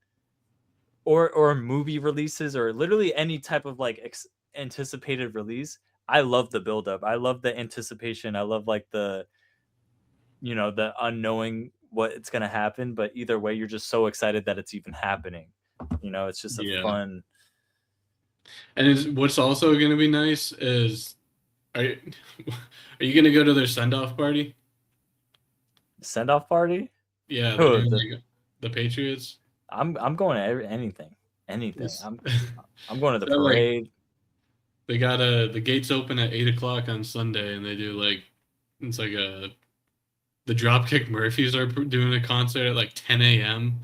or movie releases, or literally any type of like anticipated release. I love the build up. I love the anticipation. I love like the unknowing what it's gonna happen. But either way, you're just so excited that it's even happening. It's just a yeah. fun And what's also going to be nice is, are you, are you going to go to their send off party? send off party. Yeah, they're Who doing the like the Patriots. I'm going to anything, anything. It's, I'm going to the so like parade. they got the gates open at 8 o'clock on Sunday, and they do like it's like the Dropkick Murphys are doing a concert at like 10 a.m.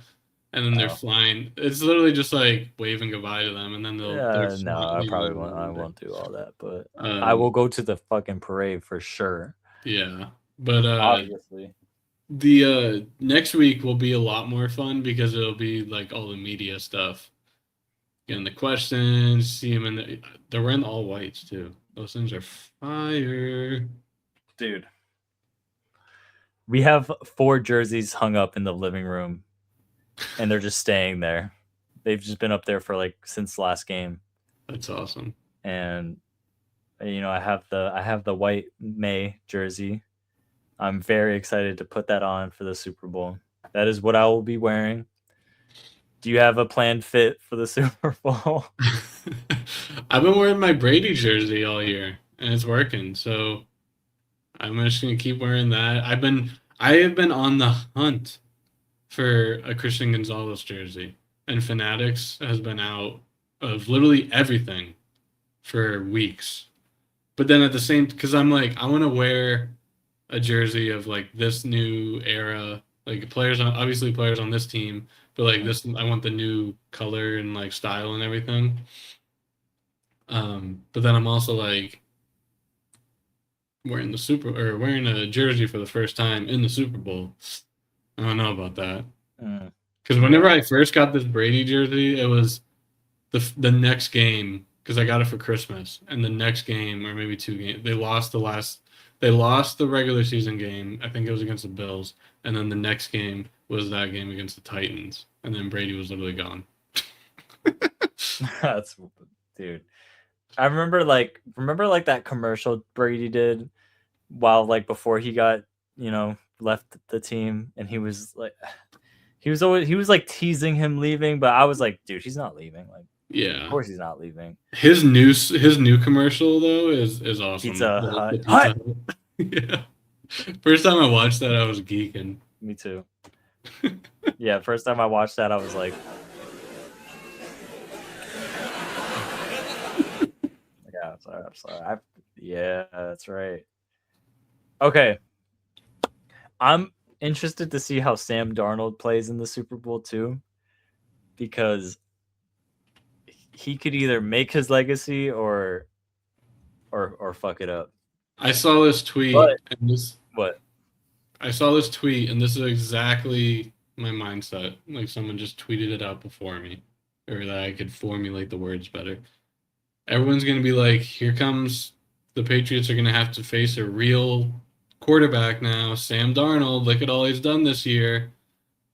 and then they're Oh. flying. It's literally just like waving goodbye to them, and then they're Yeah, no, I flying probably on won't. I Monday. won't do all that, but I Um, will go to the fucking parade for sure. yeah, but Obviously. the next week will be a lot more fun because it'll be like all the media stuff, getting the questions, see them they're wearing all whites too. Those things are fire. Dude, we have 4 jerseys hung up in the living room, and they're just staying there. They've just been up there for like since last game, That's awesome. and I have the white May jersey. I'm very excited to put that on for the Super Bowl. That is what I will be wearing. Do you have a planned fit for the Super Bowl? I've been wearing my Brady jersey all year, and it's working. So I'm just gonna keep wearing that. I have been on the hunt for a Christian Gonzalez jersey, and Fanatics has been out of literally everything for weeks. But then at the same, because I'm like, I want to wear a jersey of like this new era, like players on this team, but like this, I want the new color and like style and everything. But then I'm also like wearing a jersey for the first time in the Super Bowl. I don't know about that. Mm, Because whenever I first got this Brady jersey, it was the next game because I got it for Christmas, and the next game or maybe 2 games they lost the regular season game. I think it was against the Bills, and then the next game was that game against the Titans, and then Brady was literally gone. that's dude. I remember like that commercial Brady did while like before he got, left the team, and he was like teasing him leaving, but I was like, dude, he's not leaving. Like, of Yeah. course he's not leaving. His new commercial though is awesome. Pizza The Hut. Pizza Hut. Yeah. First time I watched that, I was geeking. Me too. Yeah, first time I watched that, I was like, yeah, I'm sorry. Yeah, that's right. Okay. I'm interested to see how Sam Darnold plays in the Super Bowl too, because he could either make his legacy or fuck it up. I saw this But tweet and this what? I saw this tweet and this is exactly my mindset. Like someone just tweeted it out before me, or that I could formulate the words better. Everyone's gonna be like, here comes the Patriots are gonna have to face a real quarterback now, Sam Darnold. Look at all he's done this year.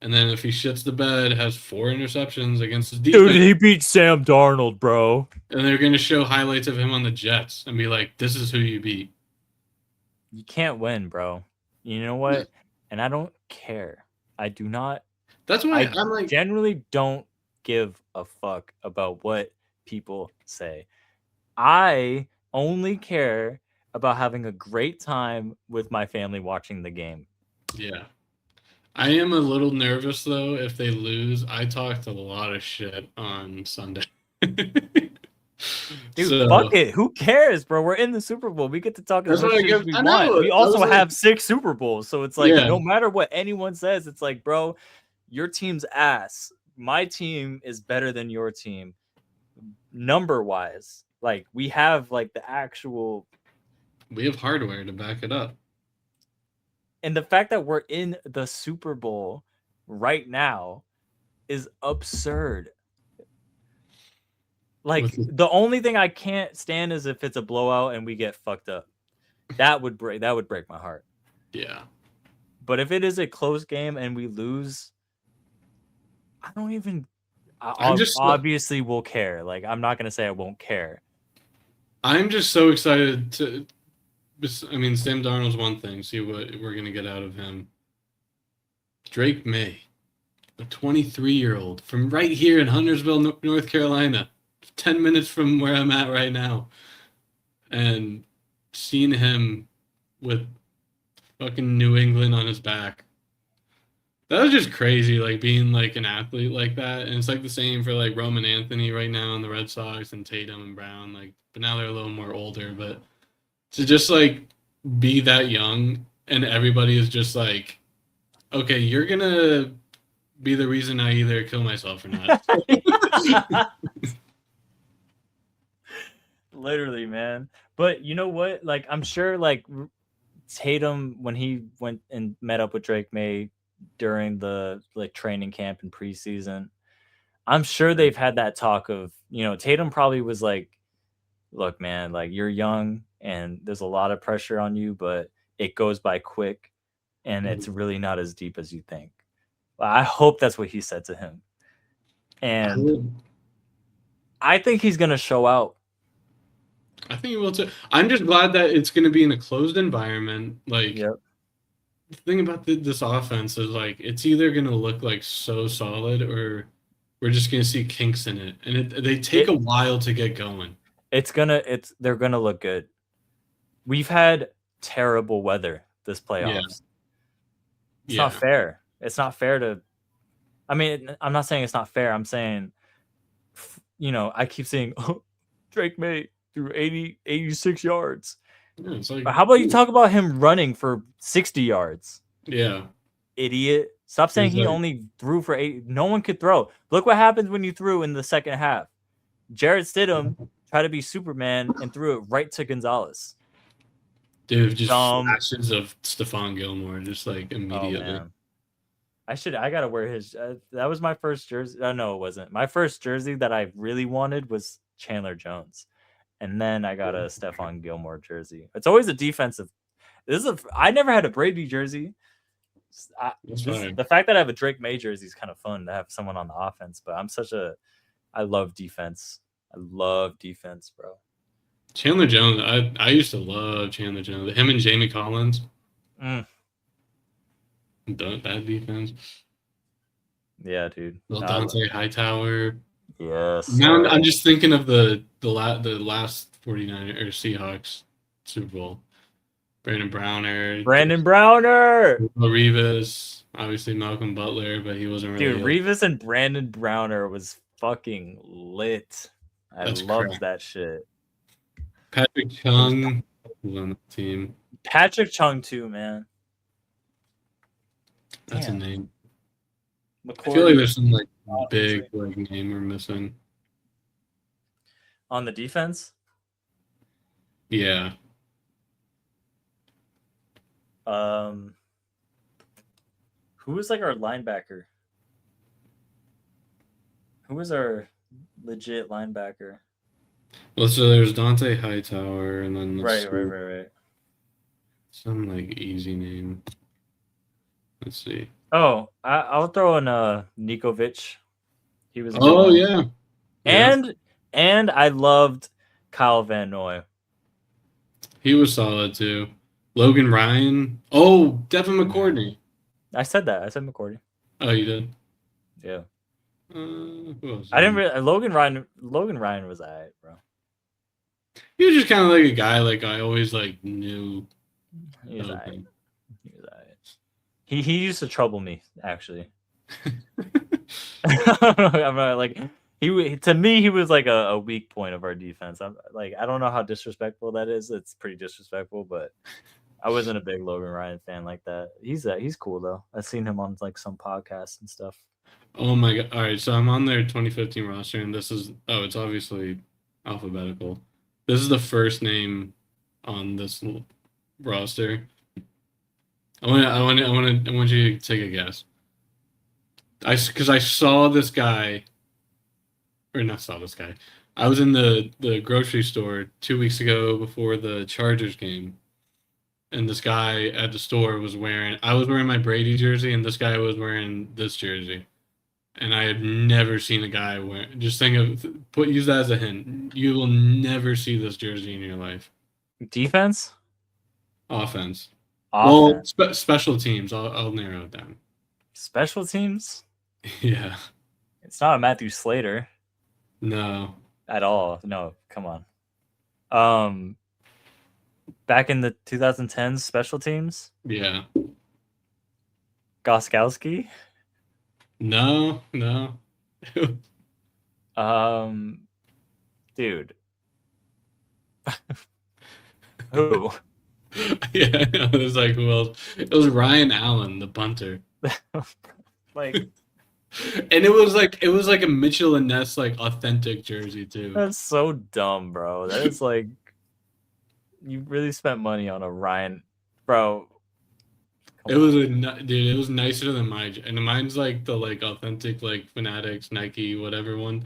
And then if he shits the bed, has 4 interceptions against his Dude, defense, he beat Sam Darnold, bro. and they're gonna show highlights of him on the Jets and be like, this is who you beat. You can't win, bro. You know what? And I don't care. I do not. That's why I I'm like, generally don't give a fuck about what people say. I only care about having a great time with my family watching the game. yeah. I am a little nervous though if they lose. I talked a lot of shit on Sunday. Dude, So fuck it. Who cares, bro? We're in the Super Bowl. We get to talk as that's much what I shit as give. we I want. know. We I was also like, have 6 Super Bowls. So it's like, yeah, no matter what anyone says, it's like, bro, your team's ass. My team is better than your team, number wise. Like, we have like the actual. we have hardware to back it up. And the fact that we're in the Super Bowl right now is absurd. Like, the only thing I can't stand is if it's a blowout and we get fucked up. That would break my heart. Yeah. But if it is a close game and we lose, I don't even. I'm just obviously will care. Like, I'm not gonna say I won't care. I'm just so excited to. I mean, Sam Darnold's one thing. See what we're gonna get out of him. Drake May, a 23-year-old from right here in Huntersville, North Carolina, 10 minutes from where I'm at right now, and seeing him with fucking New England on his back. That was just crazy, like being like an athlete like that. And it's like the same for like Roman Anthony right now in the Red Sox and Tatum and Brown. Like, but now they're a little more older. But to just like be that young and everybody is just like, okay, you're gonna be the reason I either kill myself or not. Literally, man. But you know what? Like, I'm sure like Tatum, when he went and met up with Drake May during the like training camp and preseason, I'm sure they've had that talk of, Tatum probably was like, look, man, like, you're young and there's a lot of pressure on you, but it goes by quick and it's really not as deep as you think. I hope that's what he said to him. And I think he's going to show out. I think he will too. I'm just glad that it's going to be in a closed environment. Like, Yep. the thing about this offense is like it's either going to look like so solid or we're just going to see kinks in it, and they take a while to get going. They're gonna look good. We've had terrible weather this playoffs. It's not fair. It's not fair to. I mean, I'm not saying it's not fair. I'm saying, I keep saying, Drake May threw 86 yards. Yeah, it's like, How about you talk about him running for 60 yards? Yeah. Idiot. Stop saying he only threw for 8. No one could throw. Look what happens when you threw in the second half. Jarrett Stidham tried to be Superman and threw it right to Gonzalez. Dude, just flashes of Stephon Gilmore, just like immediately. Oh, I gotta wear his. That was my first jersey. No, it wasn't. My first jersey that I really wanted was Chandler Jones, and then I got a Stephon Gilmore jersey. It's always a defensive. I never had a Brady jersey. The fact that I have a Drake May jersey is kind of fun to have someone on the offense. But I love defense. I love defense, bro. Chandler Jones. I used to love Chandler Jones. Him and Jamie Collins. Mm, Bad defense. yeah, dude. Well, I love. Dante Hightower. Yes, Now I'm sir. just thinking of the last 49 or Seahawks Super Bowl. Brandon Browner, Brandon Browner. Revis, obviously Malcolm Butler, but he wasn't really Dude, a. Revis and Brandon Browner was fucking lit. I That's loved correct. that shit. Patrick It was Chung was on the team. Patrick Chung too, man. That's a Damn. name. I feel like McCourty, there's some like big obviously. like name we're missing. On the defense, Yeah. um, who was like our linebacker? Who was our legit linebacker? Well, so there's Dante Hightower, and then let's Right, right, see right, right. some like easy name. Let's see. Oh, I'll throw in Nikovic. He was a good Oh one. yeah, yeah. And I loved Kyle Van Noy. He was solid too. Logan Ryan. Oh, Devin McCourtney. I said that. I said McCourty. Oh, you did. Yeah. Who else? I didn't really Logan Ryan. Logan Ryan was alright, bro. He was just kind of like a guy like I always like knew He was of alright. him. He was alright. He used to trouble me actually. I'm not, like to me he was like a weak point of our defense. I'm like I don't know how disrespectful that is. It's pretty disrespectful, but I wasn't a big Logan Ryan fan like that. He's cool though. I've seen him on like some podcasts and stuff. Oh my god! All right, so I'm on their 2015 roster, and this is it's obviously alphabetical. This is the first name on this roster. I want you to take a guess. Because I saw this guy, or not saw this guy. I was in the grocery store 2 weeks ago before the Chargers game, and this guy at the store was wearing. I was wearing my Brady jersey, and this guy was wearing this jersey. And I have never seen a guy wear. Just think of use that as a hint. You will never see this jersey in your life. Defense, Offense. Well, offense, special teams. I'll narrow it down. special teams. Yeah. It's not a Matthew Slater No. at all. No, come on. Um, back in the 2010s, special teams, Yeah. Goskowski. No. No. Um, dude, who? Yeah. It was like who else? It was Ryan Allen, the punter. Like And it was like a Mitchell and Ness like authentic jersey too. that's so dumb, bro. That is like you really spent money on a Ryan, bro. It was dude. It was nicer than mine, and mine's like the like authentic like Fanatics Nike whatever one.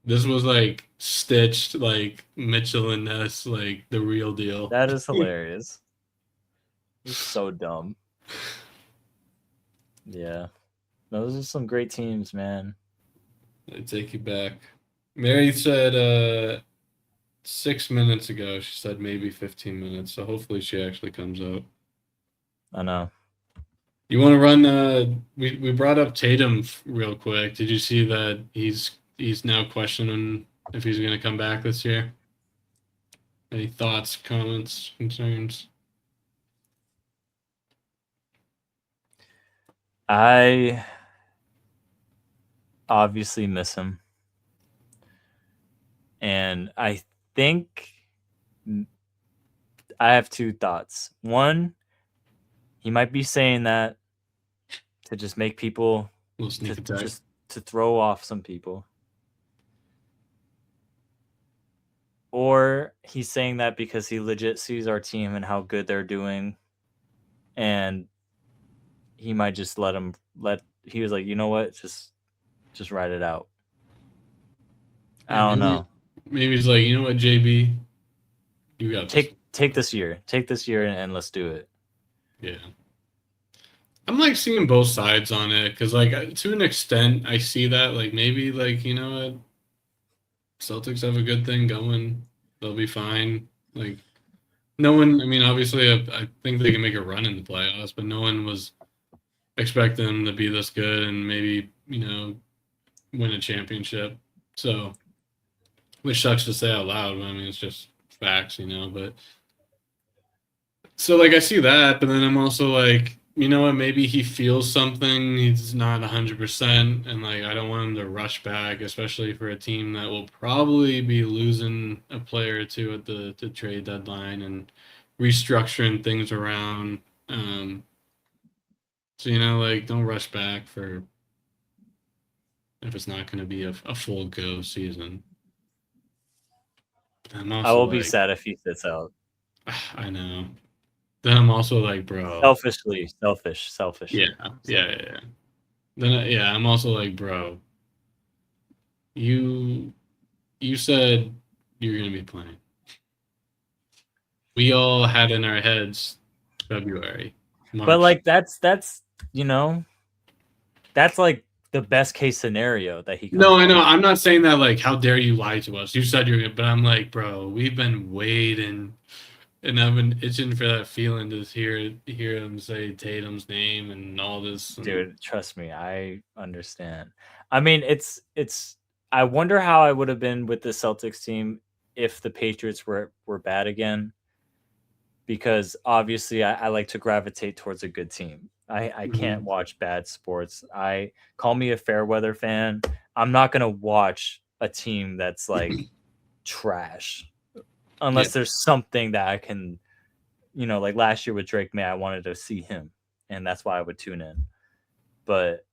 This was like stitched like Mitchell and Ness like the real deal. That is hilarious. It's so dumb. Yeah, those are some great teams, man. I take you back. Mary said 6 minutes ago. She said maybe 15 minutes. So hopefully she actually comes out. I know. You want to run? We brought up Tatum real quick. Did you see that he's now questioning if he's going to come back this year? Any thoughts, comments, concerns? I obviously miss him, and I think I have two thoughts. One, he might be saying that to just make people Little sneak attack. just to throw off some people. Or he's saying that because he legit sees our team and how good they're doing, and he might just he was like, you know what, just ride it out. I don't know. Maybe he's like, you know what, JB, you got this. Take this year, and let's do it. Yeah. I'm like seeing both sides on it because, like, to an extent, I see that. Like, maybe, like, you know what, Celtics have a good thing going. They'll be fine. Like no one. I mean, obviously, I think they can make a run in the playoffs, but no one was expecting them to be this good and maybe win a championship. So, which sucks to say out loud. But I mean, it's just facts, But so, like, I see that, but then I'm also like, you know what? Maybe he feels something. He's not 100%, and like, I don't want him to rush back, especially for a team that will probably be losing a player or two at the trade deadline and restructuring things around. So like, don't rush back for if it's not going to be a full go season. But I'm I also will be like, sad if he sits out. I know. Then I'm also like, bro, Selfishly, yeah, selfishly. yeah, yeah. Yeah. Then yeah, I'm also like, bro, you you said you're gonna be playing. We all had in our heads February, But March. like that's you know that's like the best case scenario that he No, comes I know. back. I'm not saying that like, how dare you lie to us? You said you're gonna, but I'm like, bro, we've been waiting, and I've been itching for that feeling to hear him say Tatum's name and all this. And Dude, trust me, I understand. I mean, it's I wonder how I would have been with the Celtics team if the Patriots were bad again, because obviously I like to gravitate towards a good team. I can't Mhm. watch bad sports. I call me a fair weather fan. I'm not gonna watch a team that's like trash Yeah, unless there's something that I can, like last year with Drake May, I wanted to see him, and that's why I would tune in. But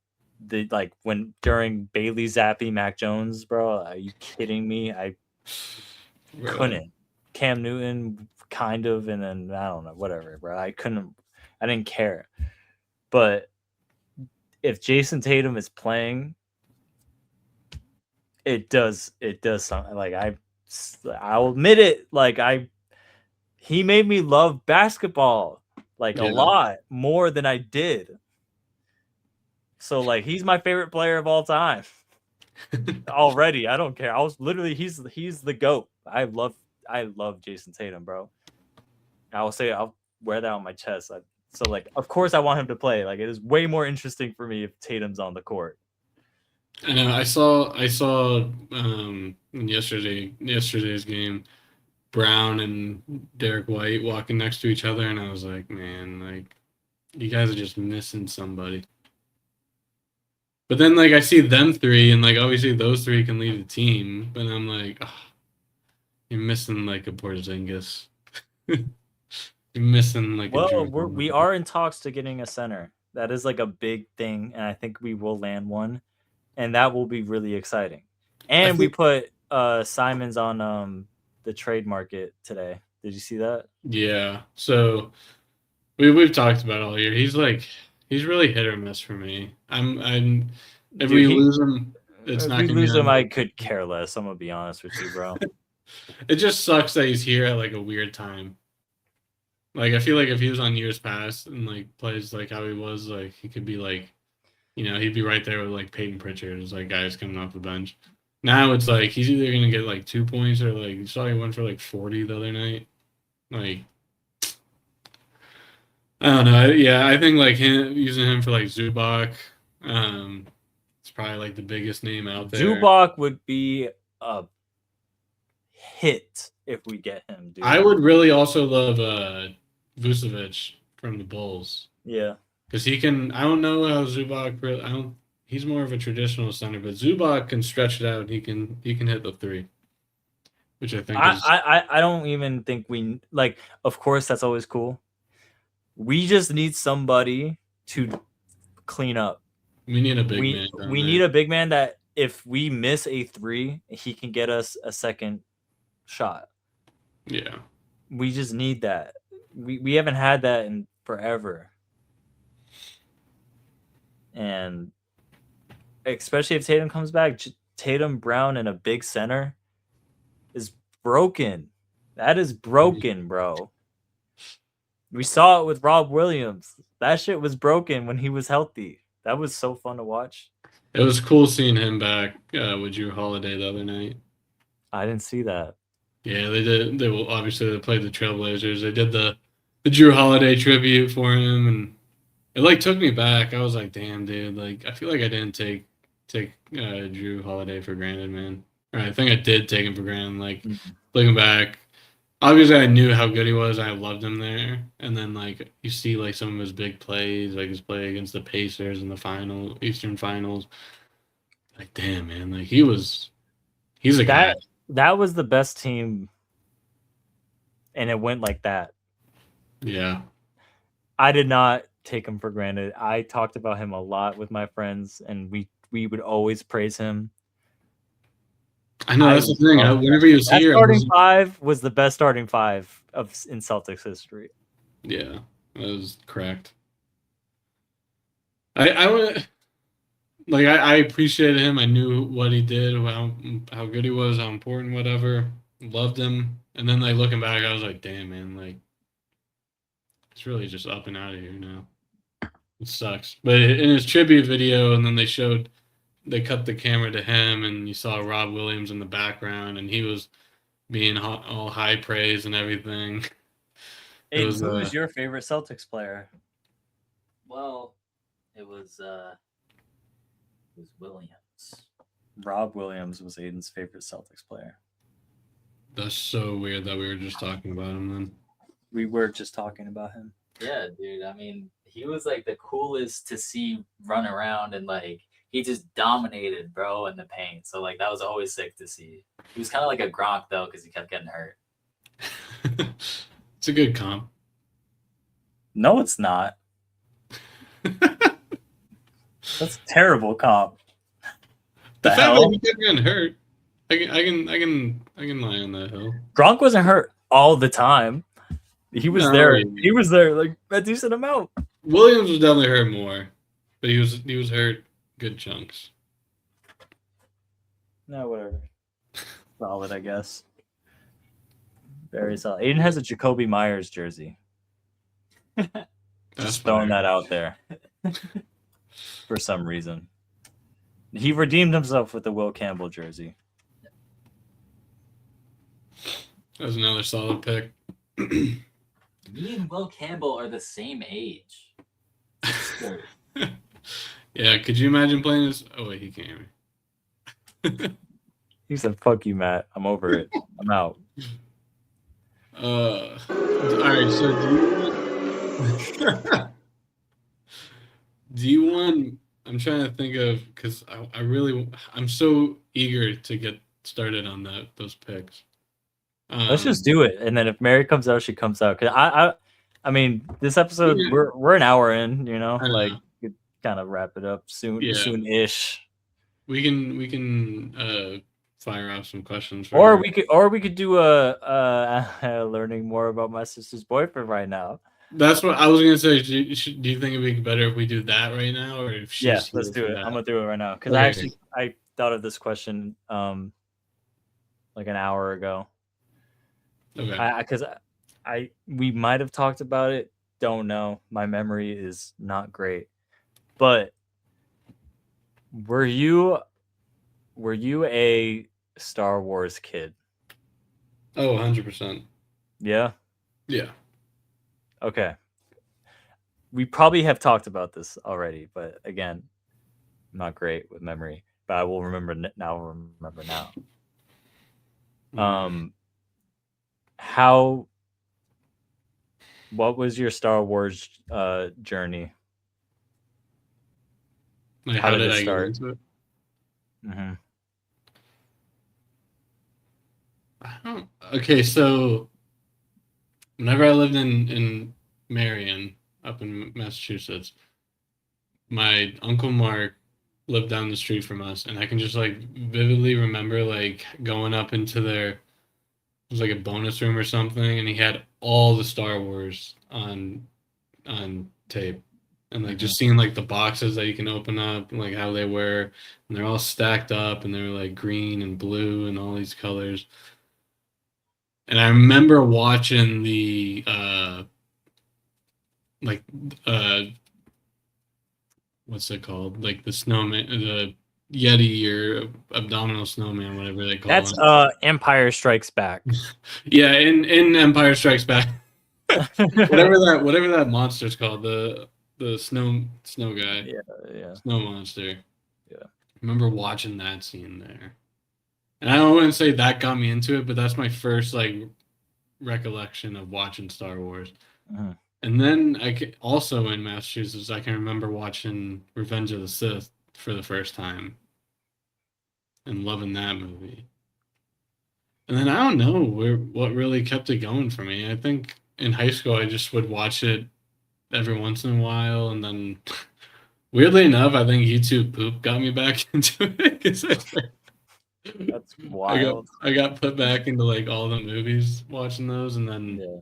the like when during Bailey Zappi, Mac Jones, bro, are you kidding me? I bro. couldn't. Cam Newton, kind of, and then I don't know, whatever, bro. I couldn't. I didn't care. But if Jason Tatum is playing, it does something. Like I'll admit it. Like he made me love basketball like a Yeah. lot more than I did. So like he's my favorite player of all time already. I don't care. I was literally he's the goat. I love Jason Tatum, bro. I will say I'll wear that on my chest. So like of course I want him to play. Like it is way more interesting for me if Tatum's on the court. I know. I saw in yesterday's game, Brown and Derek White walking next to each other, and I was like, man, like you guys are just missing somebody. But then like I see them three, and like obviously those three can lead a team, but I'm like, you're missing like a Porzingis. You're missing like a Well, Drew we Holiday. are in talks to getting a center. That is like a big thing, and I think we will land one, and that will be really exciting. I And we think, put Simons on the trade market today. Did you see that? yeah. So we've talked about it all year. He's really hit or miss for me. I'm if Dude, we he lose him, it's if not we gonna be lose him, on. I could care less. I'm gonna be honest with you, bro. It just sucks that he's here at like a weird time. Like I feel like if he was on years past and like plays like how he was, like he could be like, he'd be right there with like Peyton Pritchard as like guys coming off the bench. Now it's like he's either gonna get like 2 points or like you saw he went for like 40 the other night. Like I don't know. Yeah, I think like him using him for like Zubac, it's probably like the biggest name out there. Zubac would be a hit if we get him, I dude. would really also love Vucevic from the Bulls. Yeah. Because he can. I don't know how Zubac. I don't. He's more of a traditional center, but Zubac can stretch it out. He can hit the three, which I think is. I don't even think we like. Of course, that's always cool. We just need somebody to clean up. We need a big We man down we need there. a big man that if we miss a three, he can get us a second shot. Yeah, We just need that. We haven't had that in forever, and especially if Tatum comes back, Tatum Brown and a big center is broken. That is broken, bro. We saw it with Rob Williams. That shit was broken when he was healthy. That was so fun to watch. it was cool seeing him back with Drew Holiday the other night. I didn't see that. Yeah, they did. They will obviously they played the Trailblazers. They did the Drew Holiday tribute for him, and it like took me back. I was like, damn, dude. Like, I feel like I didn't take Drew Holiday for granted, man. Or I think I did take him for granted. Like, Mhm. looking back, obviously I knew how good he was. I loved him there, and then like you see like some of his big plays, like his play against the Pacers in the Eastern Finals. Like, damn, man. Like he's a guy. That was the best team, and it went like that. Yeah. I did not take him for granted. I talked about him a lot with my friends, and we would always praise him. I know I that's the thing. love Whenever he was that here, I starting was five was the best starting five in Celtics history. yeah, that was correct. I would like I appreciated him. I knew what he did, how good he was, how important, whatever. Loved him, and then like looking back, I was like, damn, man, like it's really just up and out of here now. It sucks. But in his tribute video, and then they cut the camera to him, and you saw Rob Williams in the background, and he was being all high praise and everything. It Aiden, was who is your favorite Celtics player? Well, it was Williams. Rob Williams was Aiden's favorite Celtics player. that's so weird that we were just talking about him then. We were just talking about him. Yeah, dude. I mean, he was like the coolest to see run around and like he just dominated, bro, in the paint. So like that was always sick to see. He was kind of like a Gronk though, because he kept getting hurt. It's a good comp. No, it's not. That's a terrible comp. The The fact hell? that he kept getting hurt, I can lie on that hill. Gronk wasn't hurt all the time. He was No, there. he- He was there like a decent amount. Williams was definitely hurt more, but he was hurt good chunks. No, whatever. Solid, I guess. Very solid. Aiden has a Jacoby Myers jersey. That's Just throwing fire. that out there for some reason. He redeemed himself with the Will Campbell jersey. That was another solid pick. Me and Will Campbell are the same age. Absurd. Yeah, could you imagine playing this? Oh wait, he can't hear me. He said, "Fuck you, Matt. I'm over it. I'm out." All right. So do you want? I'm trying to think of because I'm so eager to get started on those picks. Let's just do it, and then if Mary comes out, she comes out. Cause I mean, this episode Yeah. we're an hour in. You know, I know. like kind of wrap it up soon, Yeah. soon-ish. We can fire off some questions. Or we could do a learning more about my sister's boyfriend right now. That's what I was gonna say. Do you think it'd be better if we do that right now, or if she's Yes, let's here do for it. that? I'm gonna do it right now because Okay. I thought of this question like an hour ago. Okay. Because we might have talked about it. Don't know. My memory is not great. But were you a Star Wars kid? Oh, 100%. Yeah. Yeah. Okay. We probably have talked about this already, but again, I'm not great with memory, but I will remember now. Remember now. What was your Star Wars journey? Like, how how did did it I start? get into it? Mm-hmm. Okay, so whenever I lived in Marion, up in Massachusetts, my uncle Mark lived down the street from us, and I can just like vividly remember like going up into it was like a bonus room or something, and he had all the Star Wars on tape, and like just seeing like the boxes that you can open up, and, like how they were, and they're all stacked up, and they were like green and blue and all these colors. And I remember watching the like what's it called? Like the snowman, Yeti or abdominal snowman, whatever they call That's him. Empire Strikes Back. Yeah, in Empire Strikes Back, whatever that monster's called, the snow guy, Yeah, yeah, snow monster. yeah. I remember watching that scene there, and I wouldn't say that got me into it, but that's my first like recollection of watching Star Wars. Mhm. And then also in Massachusetts, I can remember watching Revenge of the Sith for the first time and loving that movie. And then I don't know what really kept it going for me. I think in high school I just would watch it every once in a while, and then weirdly enough, I think YouTube poop got me back into it because That's wild. I got put back into like all the movies watching those, and then Yeah.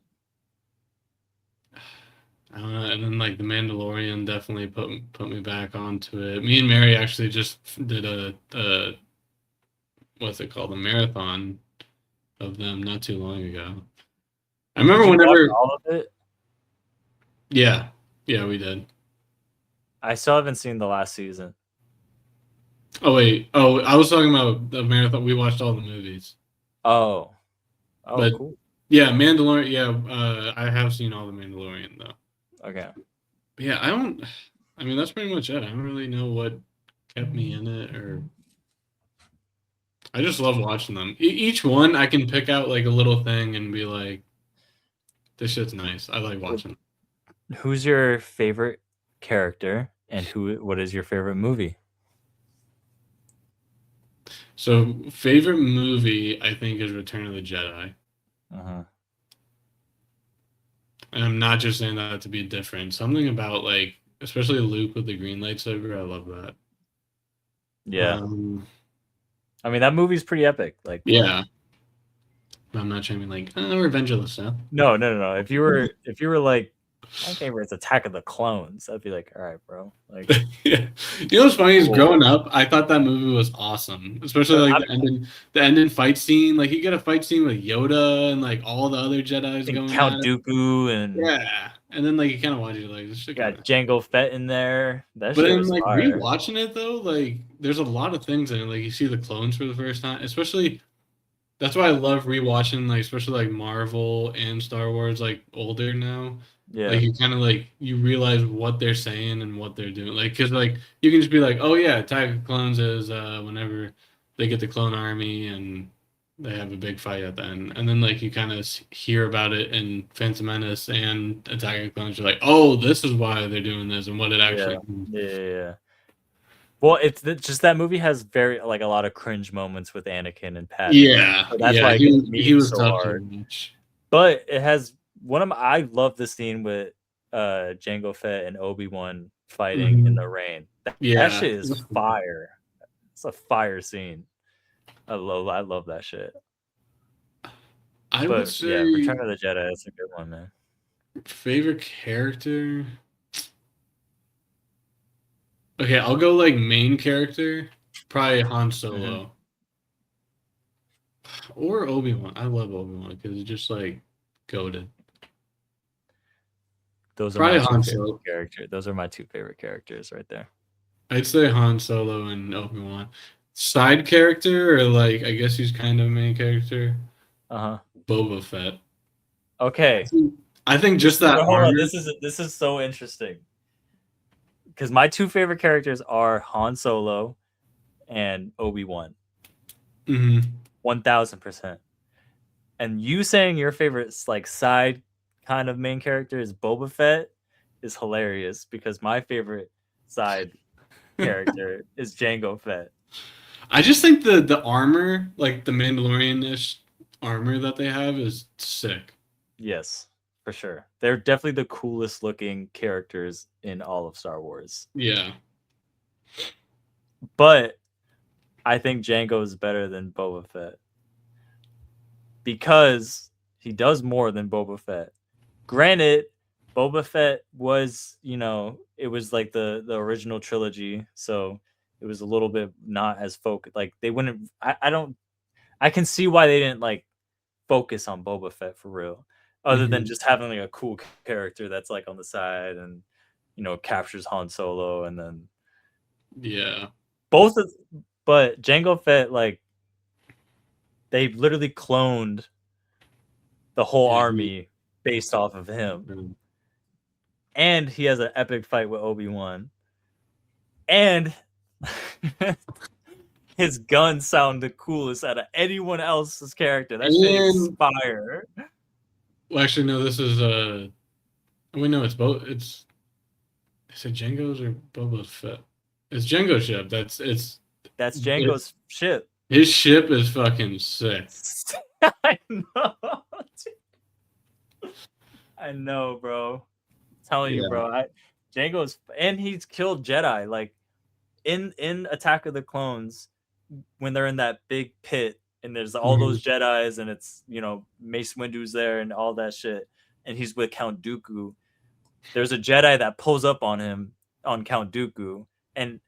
I don't know, and then like The Mandalorian definitely put me back onto it. Me and Mary actually just did a what's it called, a marathon of them not too long ago. I remember Did you watch whenever, all of it? yeah, yeah, we did. I still haven't seen the last season. Oh wait, oh I was talking about the marathon. We watched all the movies, Oh, but cool. yeah, Mandalorian. Yeah, I have seen all the Mandalorian though. Okay. But yeah, I don't. I mean, that's pretty much it. I don't really know what kept me in it, or I just love watching them. Each one, I can pick out like a little thing and be like, "This shit's nice." I like watching. Who's your favorite character, and what is your favorite movie? So, favorite movie I think is Return of the Jedi, Uh-huh. and I'm not just saying that to be different. Something about like, especially Luke with the green lightsaber. I love that. Yeah. Um, I mean, that movie's pretty epic. Like, yeah. I'm not trying to be like, Revenge of the Sith. no. If you were like, my favorite's Attack of the Clones, I'd be like, all right, bro. Like, Yeah. You know what's funny is Cool. growing up, I thought that movie was awesome. Especially like the ending fight scene. Like you get a fight scene with Yoda and like all the other Jedi's and going Count at it. Dooku and Yeah. And then like you kind of watch it like this shit. got Jango Fett in there. That But shit then was like fire. rewatching it though, like there's a lot of things in it. Like you see the clones for the first time, especially that's why I love rewatching like especially like Marvel and Star Wars like older now. Yeah. Like you kind of like you realize what they're saying and what they're doing. Like because like you can just be like, oh yeah, Attack of Clones is whenever they get the clone army and they have a big fight at the end, and then like you kind of hear about it in Phantom Menace and Attack of Clones. You're like, oh, this is why they're doing this and what it actually means. Yeah. Well, it's just that movie has very like a lot of cringe moments with Anakin and Padme. Yeah, so that's yeah, why he was so tough hard. to watch. But it has I love the scene with Jango Fett and Obi-Wan fighting in the rain. That shit is fire. It's a fire scene. I love that shit. I would say Return of the Jedi, that's a good one, man. Favorite character? Okay, I'll go like main character. Probably Han Solo. Or Obi-Wan. I love Obi-Wan because it's just like goated. Those are Probably my Han two favorite Solo. characters. Those are my two favorite characters right there. I'd say Han Solo and Obi-Wan. Side character, or like I guess he's kind of a main character. Boba Fett. Okay. I think just that hold armor. on. This is so interesting. Because my two favorite characters are Han Solo and Obi-Wan. 1000%. And you saying your favorite like side kind of main character is Boba Fett is hilarious because my favorite side character is Jango Fett. I just think the armor, like the Mandalorian-ish armor that they have, is sick. Yes, for sure. They're definitely the coolest looking characters in all of Star Wars. Yeah. But I think Jango is better than Boba Fett because he does more than Boba Fett. Granted, Boba Fett was, it was like the original trilogy, so it was a little bit not as focused. Like they wouldn't. I can see why they didn't like focus on Boba Fett for real, other than just having like a cool character that's like on the side and captures Han Solo and then. Yeah. Both of, but Jango Fett, like, they literally cloned the whole army based off of him. And he has an epic fight with Obi-Wan. And his guns sound the coolest out of anyone else's character. That shit is fire. Well, actually, no. This is we know it's both. Is it Jango's or Boba's Fett? It's Jango's ship. That's Jango's ship. His ship is fucking sick. I know. I know, bro. I'm telling you, bro. Jango's, and he's killed Jedi. Like in Attack of the Clones, when they're in that big pit and there's all those Jedis and it's, you know, Mace Windu's there and all that shit, and he's with Count Dooku. There's a Jedi that pulls up on him, on Count Dooku, and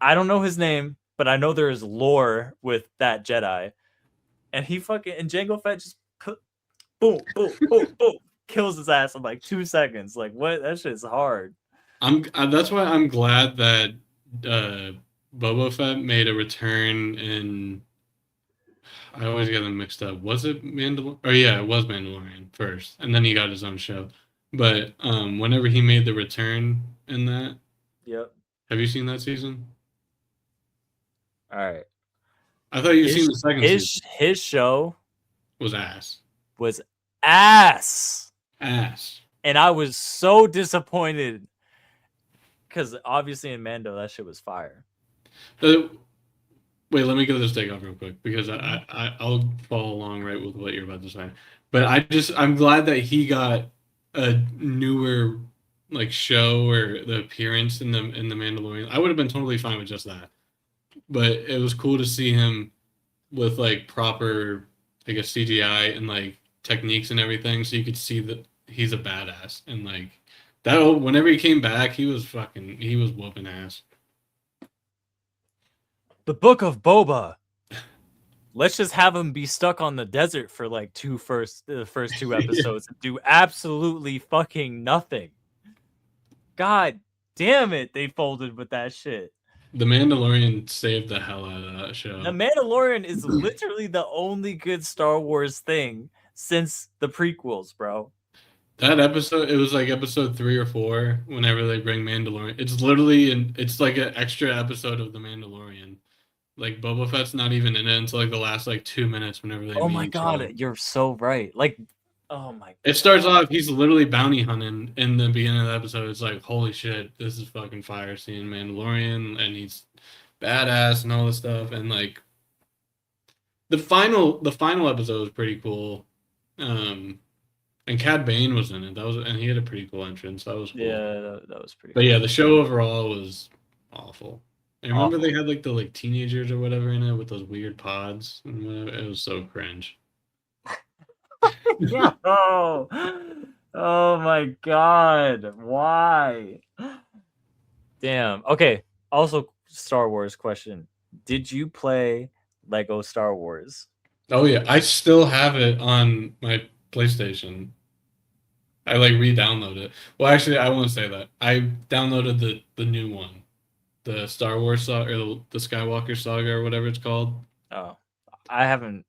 I don't know his name, but I know there is lore with that Jedi, and he fucking, and Jango Fett just boom, boom, boom, boom, kills his ass in like 2 seconds. Like, what? That shit's hard. That's why I'm glad that Boba Fett made a return in. I always get them mixed up. Was it Mandalorian? Oh yeah, it was Mandalorian first, and then he got his own show. But whenever he made the return in that, yep. Have you seen that season? All right. I thought you'd seen the second season. His show was ass. Was ass. Ass. And I was so disappointed because obviously in Mando that shit was fire. Wait, let me get this take off real quick because I'll follow along right with what you're about to say. But I'm glad that he got a newer like show or the appearance in the Mandalorian. I would have been totally fine with just that. But it was cool to see him with like proper, I guess, CGI and like techniques and everything, so you could see that he's a badass. And like that, whenever he came back, he was whooping ass. The Book of Boba. Let's just have him be stuck on the desert for like the first 2 episodes and do absolutely fucking nothing. God damn it, they folded with that shit. The Mandalorian saved the hell out of that show. The Mandalorian is literally the only good Star Wars thing since the prequels, bro. That episode, it was like episode 3 or 4. Whenever they bring Mandalorian, it's literally it's like an extra episode of the Mandalorian. Like Boba Fett's not even in it until like the last like 2 minutes. Whenever they. Oh my god, you're so right. Like, oh my god. It starts off, he's literally bounty hunting in the beginning of the episode. It's like, holy shit, this is fucking fire seeing Mandalorian, and he's badass and all this stuff. And like the final episode was pretty cool. And Cad Bane was in it. And he had a pretty cool entrance. That was cool. Yeah, that was pretty But cool. yeah, the show overall was awful. I remember they had like the like teenagers or whatever in it with those weird pods and whatever. It was so cringe. Oh my god, why? Damn. Okay, also Star Wars question. Did you play Lego Star Wars? Oh yeah, I still have it on my PlayStation. I like re-downloaded it. Well, actually, I won't say that. I downloaded the new one, the Star Wars saga or the Skywalker saga or whatever it's called. Oh, I haven't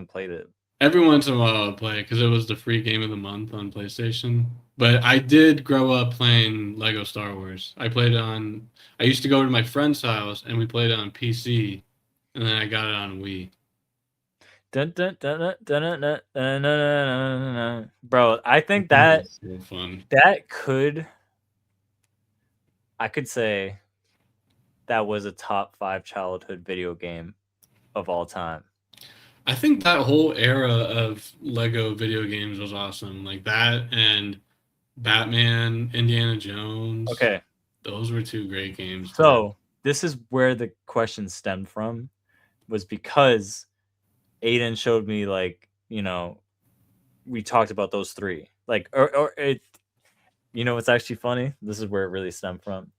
played it. Every once in a while I'll play it because it was the free game of the month on PlayStation. But I did grow up playing Lego Star Wars. I used to go to my friend's house and we played it on PC, and then I got it on Wii. Bro, I think that so fun. I could say that was a top 5 childhood video game of all time. I think that whole era of Lego video games was awesome. Like that and Batman, Indiana Jones. Okay. Those were 2 great games. So this is where the question stemmed from, was because Aiden showed me, like, you know, we talked about those 3. Like, or it, you know, it's actually funny. This is where it really stemmed from.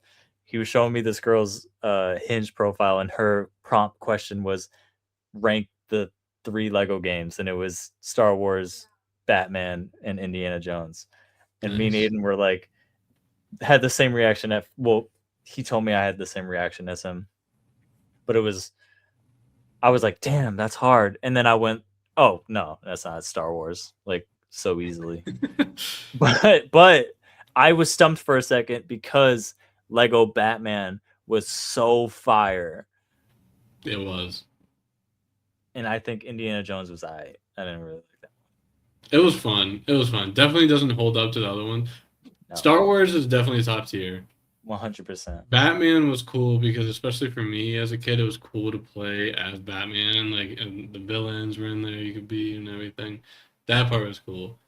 He was showing me this girl's Hinge profile, and her prompt question was rank the 3 Lego games, and it was Star Wars, Batman, and Indiana Jones. And me and Aiden were like, had the same reaction. He told me I had the same reaction as him. but I was like, damn, that's hard. And then I went, oh no, that's not Star Wars, like so easily. but I was stumped for a second because Lego Batman was so fire. It was. And I think Indiana Jones was I didn't really like that. It was fun. It was fun. Definitely doesn't hold up to the other one. No. Star Wars is definitely top tier. 100%. Batman was cool because, especially for me as a kid, it was cool to play as Batman. Like, and the villains were in there you could be and everything. That part was cool.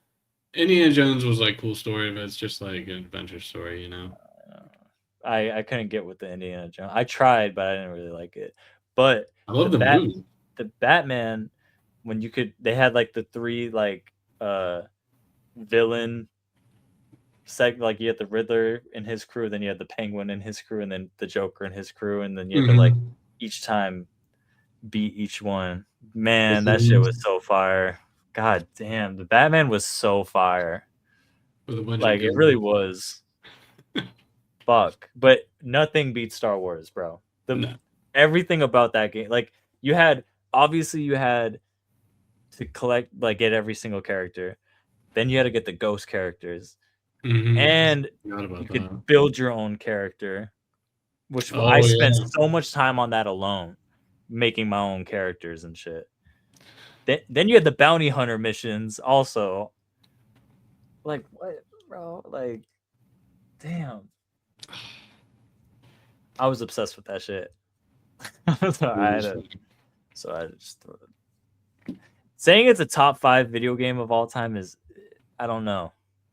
Indiana Jones was like cool story, but it's just like an adventure story, you know. I couldn't get with the Indiana Jones. I tried, but I didn't really like it. But I love the movie. The Batman, when they had like the 3 like villain like you had the Riddler and his crew, then you had the Penguin and his crew, and then the Joker and his crew, and then you had to like each time beat each one. Man, that shit was so fire. God damn, the Batman was so fire. Like it really was. Fuck, but nothing beats Star Wars, bro. Everything about that game, like you had to collect, like get every single character, then you had to get the ghost characters, and you could build your own character, which I spent so much time on that alone, making my own characters and shit. Then you had the bounty hunter missions also. Like what, bro? Like, damn. I was obsessed with that shit. So I just threw it. Saying it's a top 5 video game of all time is, I don't know,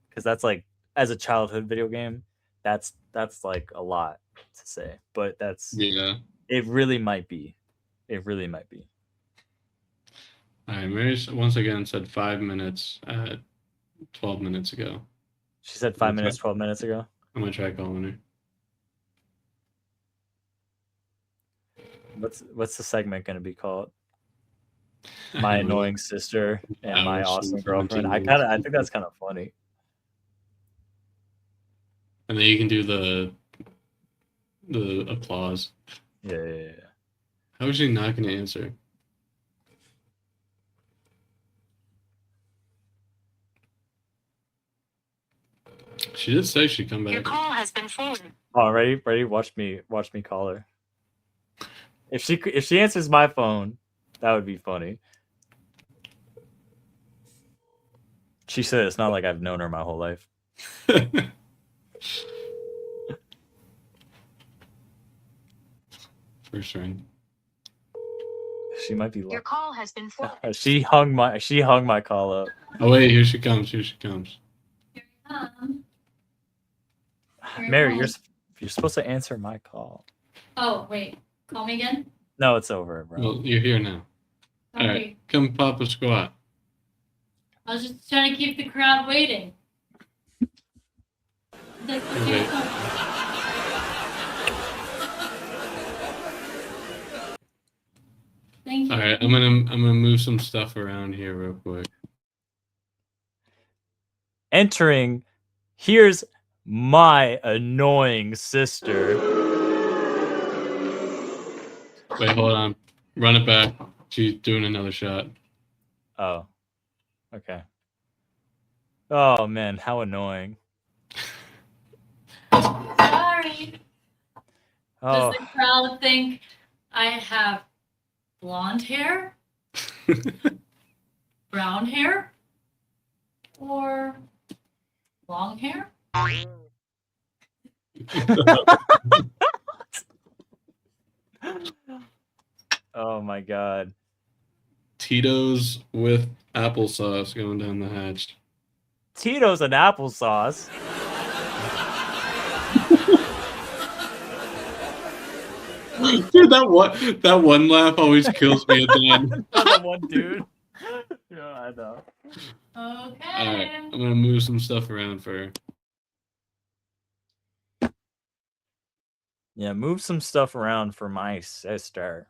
because that's like, as a childhood video game, that's like a lot to say, but it really might be. It really might be. All right, Mary once again said 5 minutes 12 minutes ago. She said 5 minutes 12 minutes ago. I'm gonna try calling her. What's the segment gonna be called? My annoying sister and my awesome girlfriend. I think that's kind of funny. And then you can do the applause. Yeah. How is she not gonna answer? She did say she'd come back. Your call has been forwarded. Oh, ready? Watch me call her. If she answers my phone, that would be funny. She said it's not like I've known her my whole life. First ring. She might be. Your call has been forwarded. She hung my call up. Oh wait, here she comes. Here you come. Mary, you're supposed to answer my call. Oh wait, call me again. No, it's over, bro. Well, you're here now. Okay. All right, come pop a squat. I was just trying to keep the crowd waiting. That's okay. Thank you. All right, I'm gonna move some stuff around here real quick. Entering, here's my annoying sister. Wait, hold on. Run it back. She's doing another shot. Oh, okay. Oh man, how annoying. Sorry. Oh. Does the crowd think I have blonde hair, brown hair, or long hair? Oh my god. Tito's with applesauce going down the hatch. Tito's and applesauce. Dude, that one laugh always kills me at the end. That one dude. Yeah, I know. Okay. All right, I'm gonna move some stuff around for her. Yeah, move some stuff around for my sister.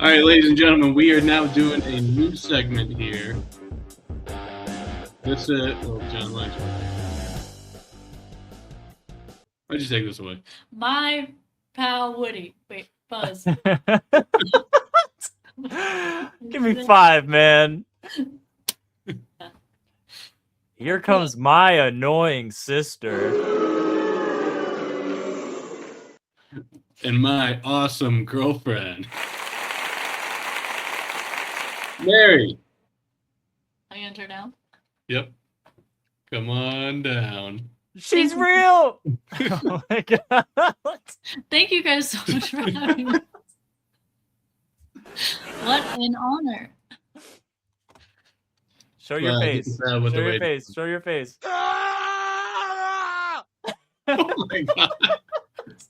All right, ladies and gentlemen, we are now doing a new segment here. This is John Lynch. Why'd you take this away? My pal Woody. Wait, Buzz. Give me 5, man. Here comes my annoying sister. And my awesome girlfriend. Mary. I enter now. Yep. Come on down. She's real. Oh my god. Thank you guys so much for having me. What an honor. Show your Well, face. you can tell with Show the your way- face. Show your face. Oh my god.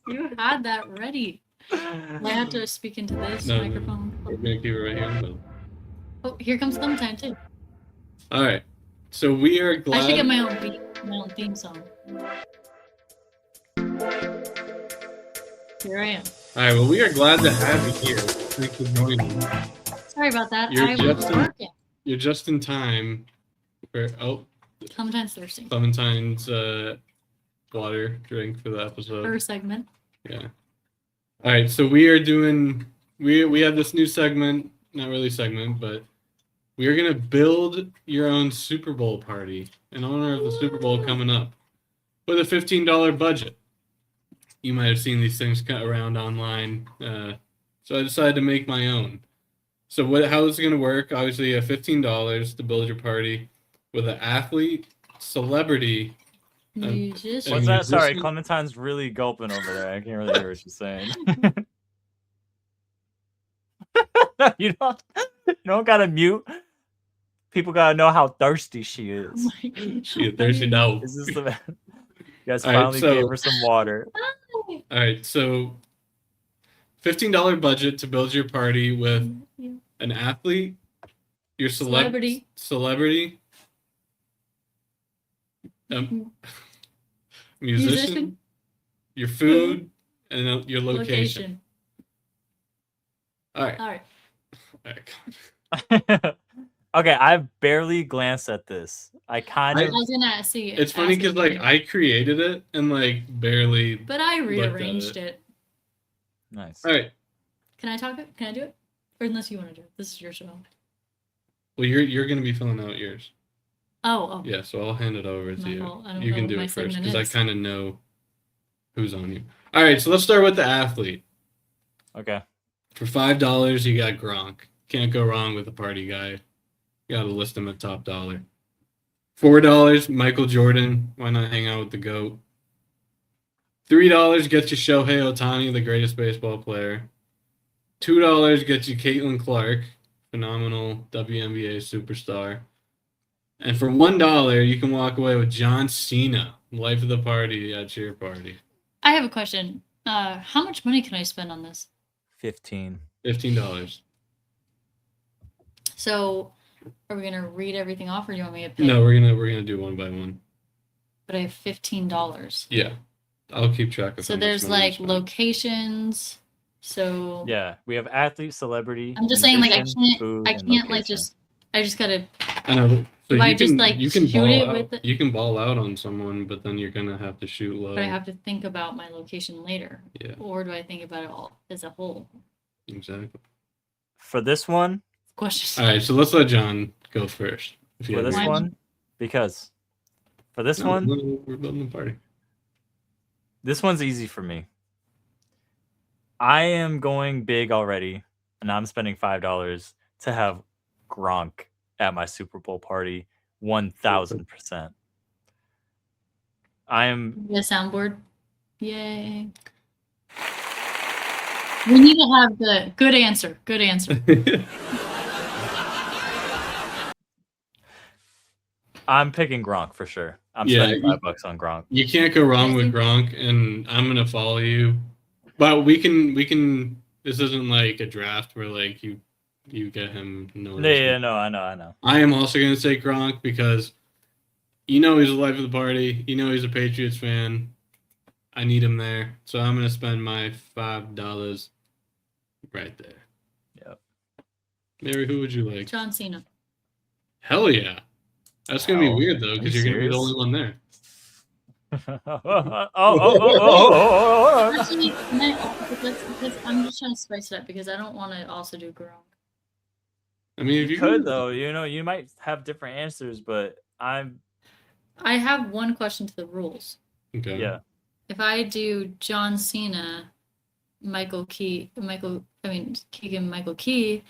You had that ready. I have to speak into this No, no. microphone. We're gonna keep it right here. Oh, here comes Clementine too. All right. So we are glad. I should get my own beat, my own theme song. Here I am. All right. Well, we are glad to have you here. Thanks for joining. Sorry about that. You're I was just in- working. You're just in time for Clementine's thirsty. Clementine's water drink for the episode. First segment. Yeah. All right. So we are doing. We have this new segment. Not really segment, but we are gonna build your own Super Bowl party in honor of the Super Bowl coming up with a $15 budget. You might have seen these things cut around online, so I decided to make my own. So how is it gonna work? Obviously, you have $15 to build your party with an athlete, celebrity. Musician. What's that? Sorry, musician. Clementine's really gulping over there. I can't really hear what she's saying. you don't gotta mute. People gotta know how thirsty she Oh is. my God. She a thirsty dog. Is this the you guys All right, finally so- gave her some water? All right, so $15 budget to build your party with an athlete, your Celebrity. celebrity, musician, your food, and your location. All right. All right. All right. Okay, I've barely glanced at this. I kind I of was gonna see. It's funny because like I created it and like barely. But I looked at rearranged it. nice. All right. Can I talk it? Can I do it? Or unless you want to do it. This is your show. Well, you're gonna be filling out yours. Oh. Yeah, so I'll hand it over to My you. fault. I don't You know can what do my it first segment because I is. kind of know who's on you. All right, so let's start with the athlete. Okay. For $5, you got Gronk. Can't go wrong with a party guy. You got to list him at top dollar. $4, Michael Jordan. Why not hang out with the GOAT? $3 gets you Shohei Ohtani, the greatest baseball player. $2 gets you Caitlin Clark, phenomenal WNBA superstar. And for $1, you can walk away with John Cena, life of the party at your party. I have a question. How much money can I spend on this? 15. $15. So, are we gonna read everything off, or do you want me to pay? No, we're gonna do one by one. But I have $15. Yeah, I'll keep track of. So how much there's money you like spend. locations. So Yeah, we have athlete, celebrity. I'm just saying, like, musician, food, I and can't like location. just. I just gotta. I know. So If you I can just, like, you can shoot ball it out. with the- You can ball out on someone, but then you're gonna have to shoot low. But I have to think about my location later. Yeah. Or do I think about it all as a whole? Exactly. For this one, Question. All right, so let's let John go first. If you for have this any- one, because for this No, one, we're building a party. this one's easy for me. I am going big already, and I'm spending $5 to have Gronk at my Super Bowl party. 1000%. I am. The soundboard. Yay. We need to have the good answer. Good answer. I'm picking Gronk for sure. I'm Yeah, spending $5 on Gronk. You can't go wrong with Gronk, and I'm gonna follow you. But we can. This isn't like a draft where like you get him. No. Yeah, no, I know. I am also gonna say Gronk because he's the life of the party. He's a Patriots fan. I need him there, so I'm gonna spend my $5 right there. Yep. Mary, who would you like? John Cena. Hell yeah. That's gonna be Wow. weird though, Are because you you're gonna be the serious? only one there. Actually, because I'm just trying to spice it up because I don't want to also do Gronk. I mean, if You you could though, you might have different answers, but I have one question to the rules. Okay. yeah. If I do John Cena, Keegan Michael Key,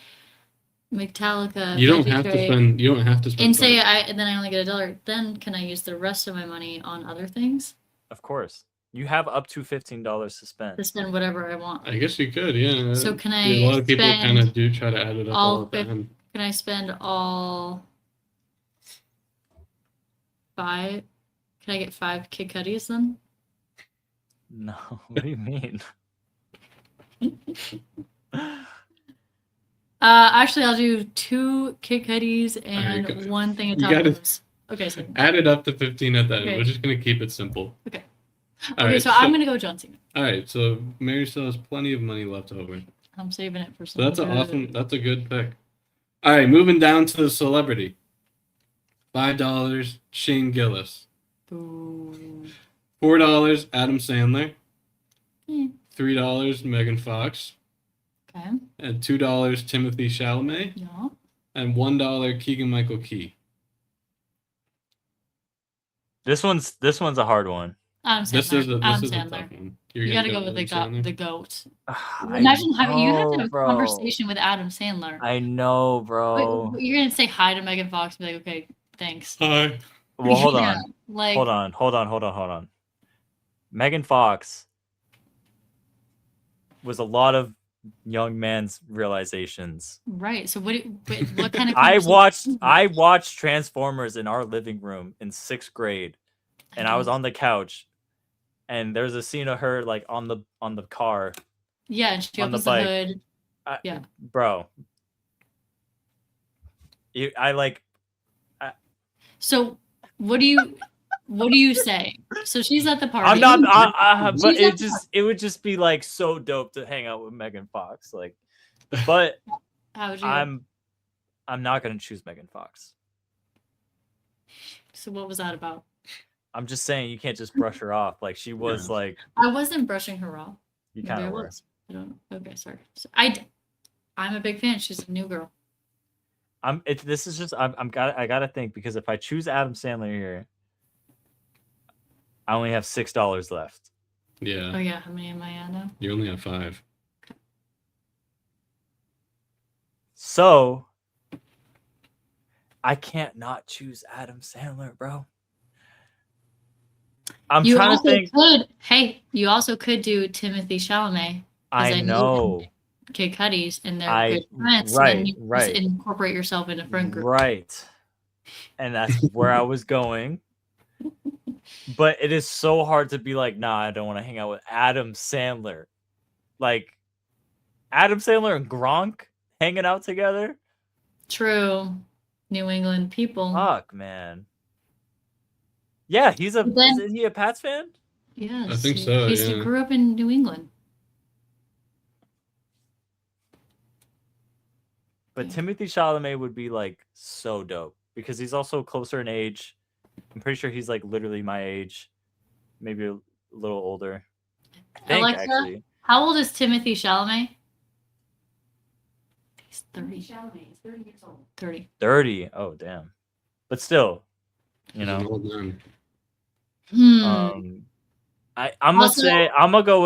Metallica, You don't Magic have to Trade, spend. You don't have to spend. and say $5. and then I only get $1, then can I use the rest of my money on other things Of course. You have up to $15 to to spend. spend whatever I want? I guess you could. Yeah. So can Yeah, I a lot of people kind of spend do try to add it up all the time. Can I spend all 5? Can I get 5 Kid Cuddies then? No, what do you mean? Actually, I'll do 2 Kid Cuddies and Alright, 1 thing of you gotta- tacos. Okay, so Add it up to 15 at the end. Okay. We're just gonna keep it simple. okay, Alright, so I'm gonna go John Cena. All right, so Mary still has plenty of money left over. I'm saving it for So that's something good. that's a good pick. All right, moving down to the celebrity. $5, Shane Gillis. Boo. $4, Adam Sandler. Hmm. $3, Megan Fox. Okay. And $2, Timothy Chalamet. Yeah. And $1, Keegan Michael Key. This one's a hard one. Adam Sandler. This is a Adam tough Sandler. one. You gotta go with Adam Sandler? the goat. I Imagine having you have to know, have a bro. conversation with Adam Sandler. I know, bro. Wait, you're gonna say hi to Megan Fox and be like, okay, thanks. Hi. Well, hold Yeah, on. like, Hold on. Megan Fox was a lot of young man's realizations. right. So what kind of I conversation- watched Transformers in our living room in 6th grade, and I was on the couch, and there's a scene of her like on the car. Yeah, and she on the opens the bike. hood. Yeah. Bro. So what do you say? So she's at the party. I'm not but She's it would just be like so dope to hang out with Megan Fox, like, but How would you? I'm not gonna choose Megan Fox. So what was that about? I'm just saying you can't just brush her off. Like she was like I wasn't brushing her off. you Maybe kind I of were. was. I don't know. Okay, sorry. So I'm a big fan. She's a new girl. I gotta think, because if I choose Adam Sandler here, I only have $6 left. Oh Yeah, yeah, how many am I at now? you only have 5. So I can't not choose Adam Sandler, bro. I'm You trying to also think. could. Hey, you also could do Timothy Chalamet. I know. Kid Cuddies, and they're I- good friends. right, and then you just right. incorporate yourself in a friend group. Right. And that's where I was going. But it is so hard to be like, nah, I don't want to hang out with Adam Sandler. Like, Adam Sandler and Gronk hanging out together? True. New England people. Fuck, man. Yeah, But then- isn't he a Pats fan? Yes. I think so, He yeah. grew up in New England. But Yeah. Timothy Chalamet would be like so dope because he's also closer in age. I'm pretty sure he's like literally my age, maybe a little older. I think Alexa? actually. How old is Timothy Chalamet? He's 30. Chalamet is 30 years old. 30. 30. Oh damn. But still, you He's an know. old man. I'm gonna Also- say I'm gonna go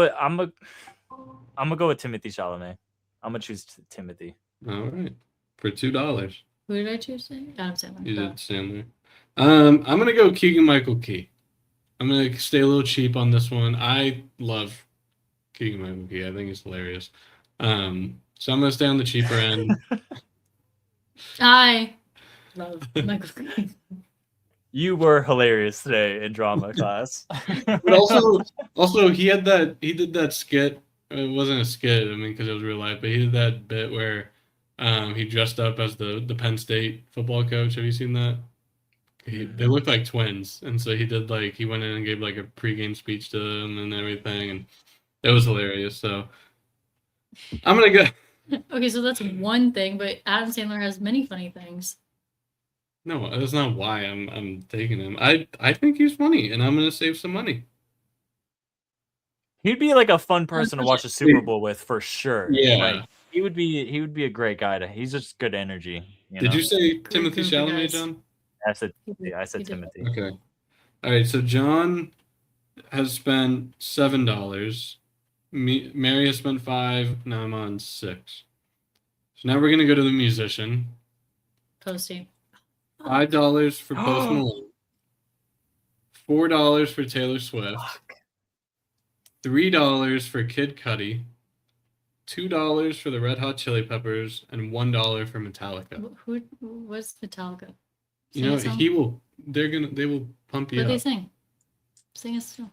with Timothy Chalamet. I'm gonna choose Timothy. All right, for $2. Who did I choose? Adam Sandler. You Duh. did Sandler. I'm gonna go Keegan Michael Key. I'm gonna stay a little cheap on this one. I love Keegan Michael Key. I think he's hilarious. So I'm gonna stay on the cheaper end. I love Michael Keaton. You were hilarious today in drama class. But also he did that skit. It wasn't a skit. I mean, because it was real life. But he did that bit where he dressed up as the Penn State football coach. Have you seen that? They look like twins, and so he went in and gave like a pregame speech to them and everything, and it was hilarious. So I'm gonna go. Okay, so that's one thing, but Adam Sandler has many funny things. No, that's not why I'm taking him. I think he's funny, and I'm gonna save some money. He'd be like a fun person to watch the Super Bowl with for sure. Yeah. Like he would be a great guy to. He's just good energy. Did you say Great Timothy group of Chalamet, guys. John? I said He did. Timothy. Okay. All right. So John has spent $7. Mary has spent 5. Now I'm on 6. So now we're gonna go to the musician. Posty. $5 for Post Malone. $4 for Taylor Swift. Fuck. $3 for Kid Cudi. $2 for the Red Hot Chili Peppers, and $1 for Metallica. What's Metallica? You know, Sing a song? he will. They will pump you What do they up. sing? Sing a song.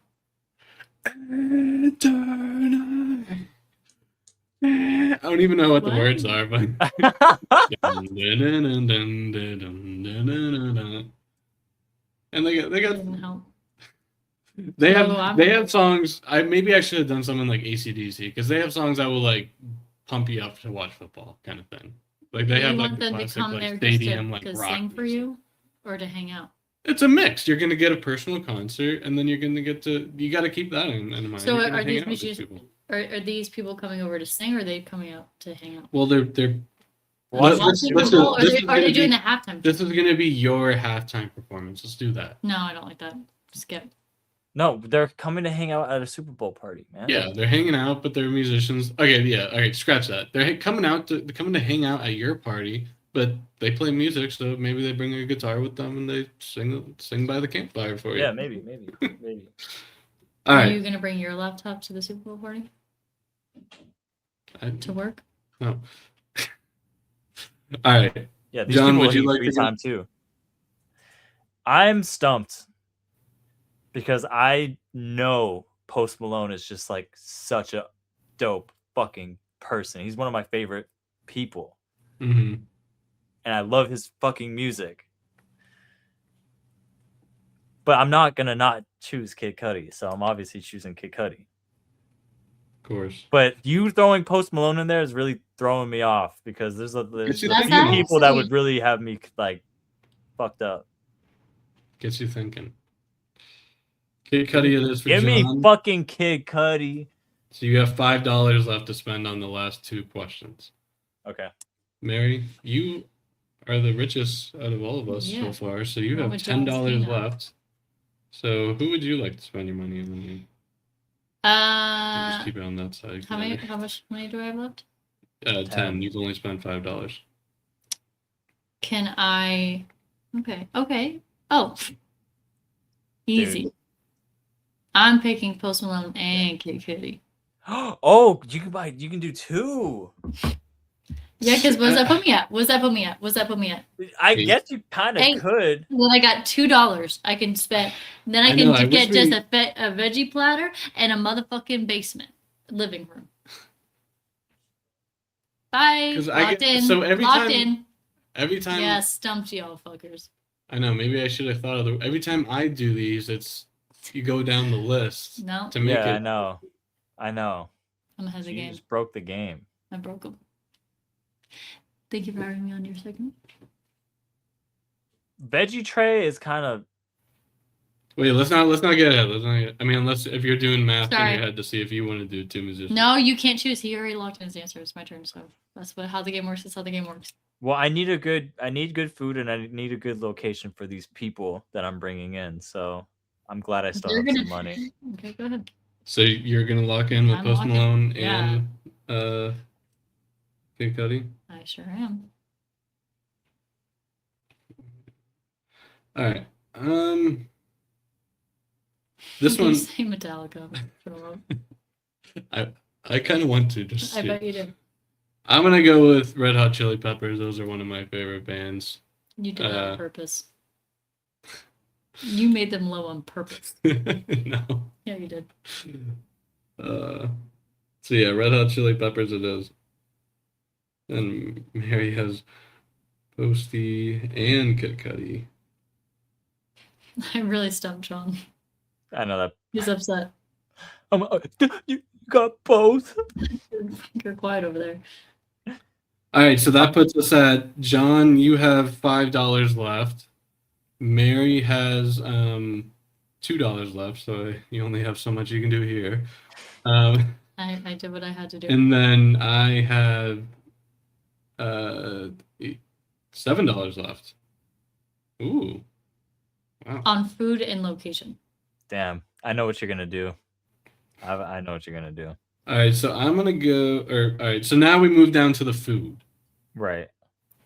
I don't even know what the What? words are, but and they got Doesn't help. they Oh, I'm- have songs. Maybe I should have done something like AC/DC because they have songs that will like pump you up to watch football kind of thing. Like they Do have you like want the them to classic come like there stadium just like to rock sing for music. you, or to hang out? It's a mix. You're gonna get a personal concert, and then you're gonna get to. You got to keep that in mind. So You're gonna are hang these out with these musicians? people. Are these people coming over to sing, or are they coming out to hang out? Well, they're. Watch Let's- the let's- Super Bowl. Or this is are gonna they doing be- the halftime? This is gonna be your halftime performance. Let's do that. No, I don't like that. Skip. No, they're coming to hang out at a Super Bowl party, man. Yeah, they're hanging out, but they're musicians. Okay, yeah, okay, scratch that. They're coming to hang out at your party, but they play music, so maybe they bring a guitar with them and they sing by the campfire for you. Yeah, maybe. All Are right. you gonna bring your laptop to the Super Bowl party to work? No. All right. Yeah, these John, people would you need like free to go- time too. I'm stumped because I know Post Malone is just like such a dope fucking person. He's one of my favorite people, Mm-hmm. and I love his fucking music. But I'm not gonna not choose Kid Cudi, so I'm obviously choosing Kid Cudi. Of course. But you throwing Post Malone in there is really throwing me off because there's a That's few not people that easy. would really have me like fucked up. Gets you thinking. Kid Cudi it is for Give me John. fucking Kid Cudi. So you have $5 left to spend on the last 2 questions. Okay. Mary, you are the richest out of all of us Yeah. so far, so you What have would John $10 say now? left. So who would you like to spend your money on? Just keep it on that side. How much money do I have left? 10. You've only spent $5. Can I? Okay. Oh, easy. Dude. I'm picking Post Malone and Kid Cudi. Oh, you can do 2. Yeah, because what's that put me at? What's that put me at? I Hey. guess you kind of Hey. could. Well, I got $2 I can spend. Then I I can know, I get wish just we- a veggie platter and a motherfucking basement living room. Bye. 'Cause I Locked get- in. so every Locked time- in. Every time Yeah, stumped y'all fuckers. I know, maybe I should have thought of every time I do these, it's you go down the list No, to make Yeah, it. I know. I'm ahead of the You game. just broke the game. I broke them. Thank you for having me on your segment. Veggie tray is kind of Wait, let's not get ahead. I mean, unless if you're doing math in Sorry. your head to see if you want to do 2 musicians. No, you can't choose. He already locked in his answer. It's my turn. So that's how the game works. That's how the game works. well. I need good food and I need a good location for these people that I'm bringing in. So I'm glad I still You're have gonna- some money. Okay, go ahead. So you're gonna lock in with I'm Post locking- Malone yeah. and Kid Cudi. I sure am. All right. This You one say Metallica. Sure. I kind of want to just. I see. bet you do. I'm gonna go with Red Hot Chili Peppers. Those are one of my favorite bands. You did it Uh, on purpose. You made them low on purpose. No. Yeah, you did. So yeah, Red Hot Chili Peppers it is. And Mary has Posty and Kid Cudi. I really stumped John. I know that. He's upset. You got both. You're quiet over there. All right, so that puts us at John. You have $5 left. Mary has $2 left, so you only have so much you can do here. I did what I had to do. And then I have $7 left. Ooh, wow. On food and location. Damn, I know what you're gonna do. I know what you're gonna do. All right, so I'm gonna go. All right, so now we move down to the food. Right.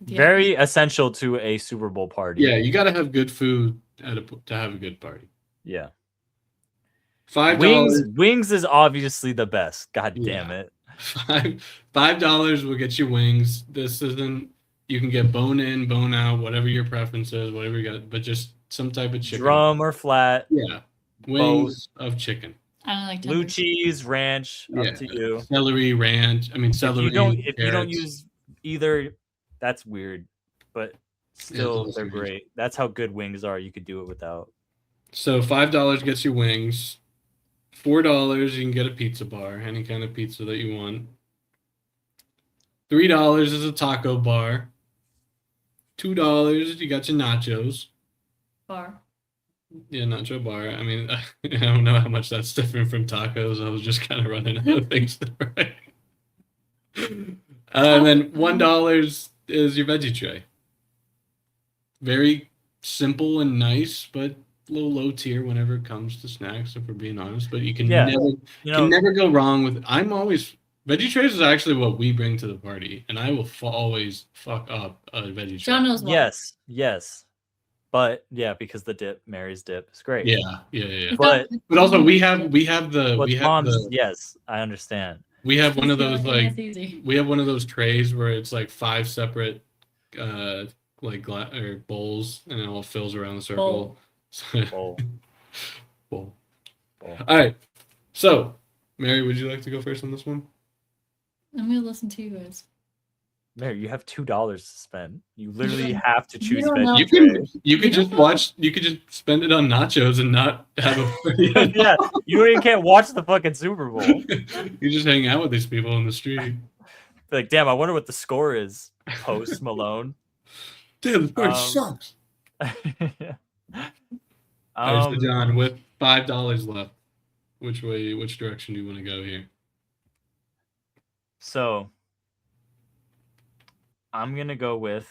Yeah. Very essential to a Super Bowl party. Yeah, you got to have good food to have a good party. Yeah. $5. Wings is obviously the best. God Yeah. damn it. $5 will get you wings. This isn't. You can get bone in, bone out, whatever your preference is, whatever you got, but just some type of chicken. Drum or flat. Yeah, wings of chicken. I don't like Blue tenders. cheese, ranch, up to you. Celery, ranch. I mean, celery. If you don't carrots. use either, that's weird. But still, also they're weird. great. That's how good wings are. You could do it without. So $5 gets you wings. $4 you can get a pizza bar, any kind of pizza that you want. $3 is a taco bar. $2 you got your nachos. Bar. Yeah, nacho bar. I mean, I don't know how much that's different from tacos. I was just kind of running out of things to write. And then $1 is your veggie tray. Very simple and nice, but a little low tier whenever it comes to snacks, if we're being honest. But you can never go wrong with. Veggie trays is actually what we bring to the party, and I will always fuck up a veggie tray. John knows why. Yes. But yeah, because the dip, Mary's dip, is great. Yeah. But also we have the yes, I understand. We have one of those That's easy. we have one of those trays where it's like 5 separate bowls, and it all fills around the circle. Bowl. All right. So, Mary, would you like to go first on this one? I'm gonna listen to you guys. Mary, you have $2 to spend. You literally have to choose don't know. veggie. You could just spend it on nachos and not have a Yeah, you can't watch the fucking Super Bowl. You just hang out with these people in the street. Like, damn, I wonder what the score is. Post Malone. Damn, the party sucks. All right, so John, with $5 left, which direction do you want to go here? So I'm gonna go with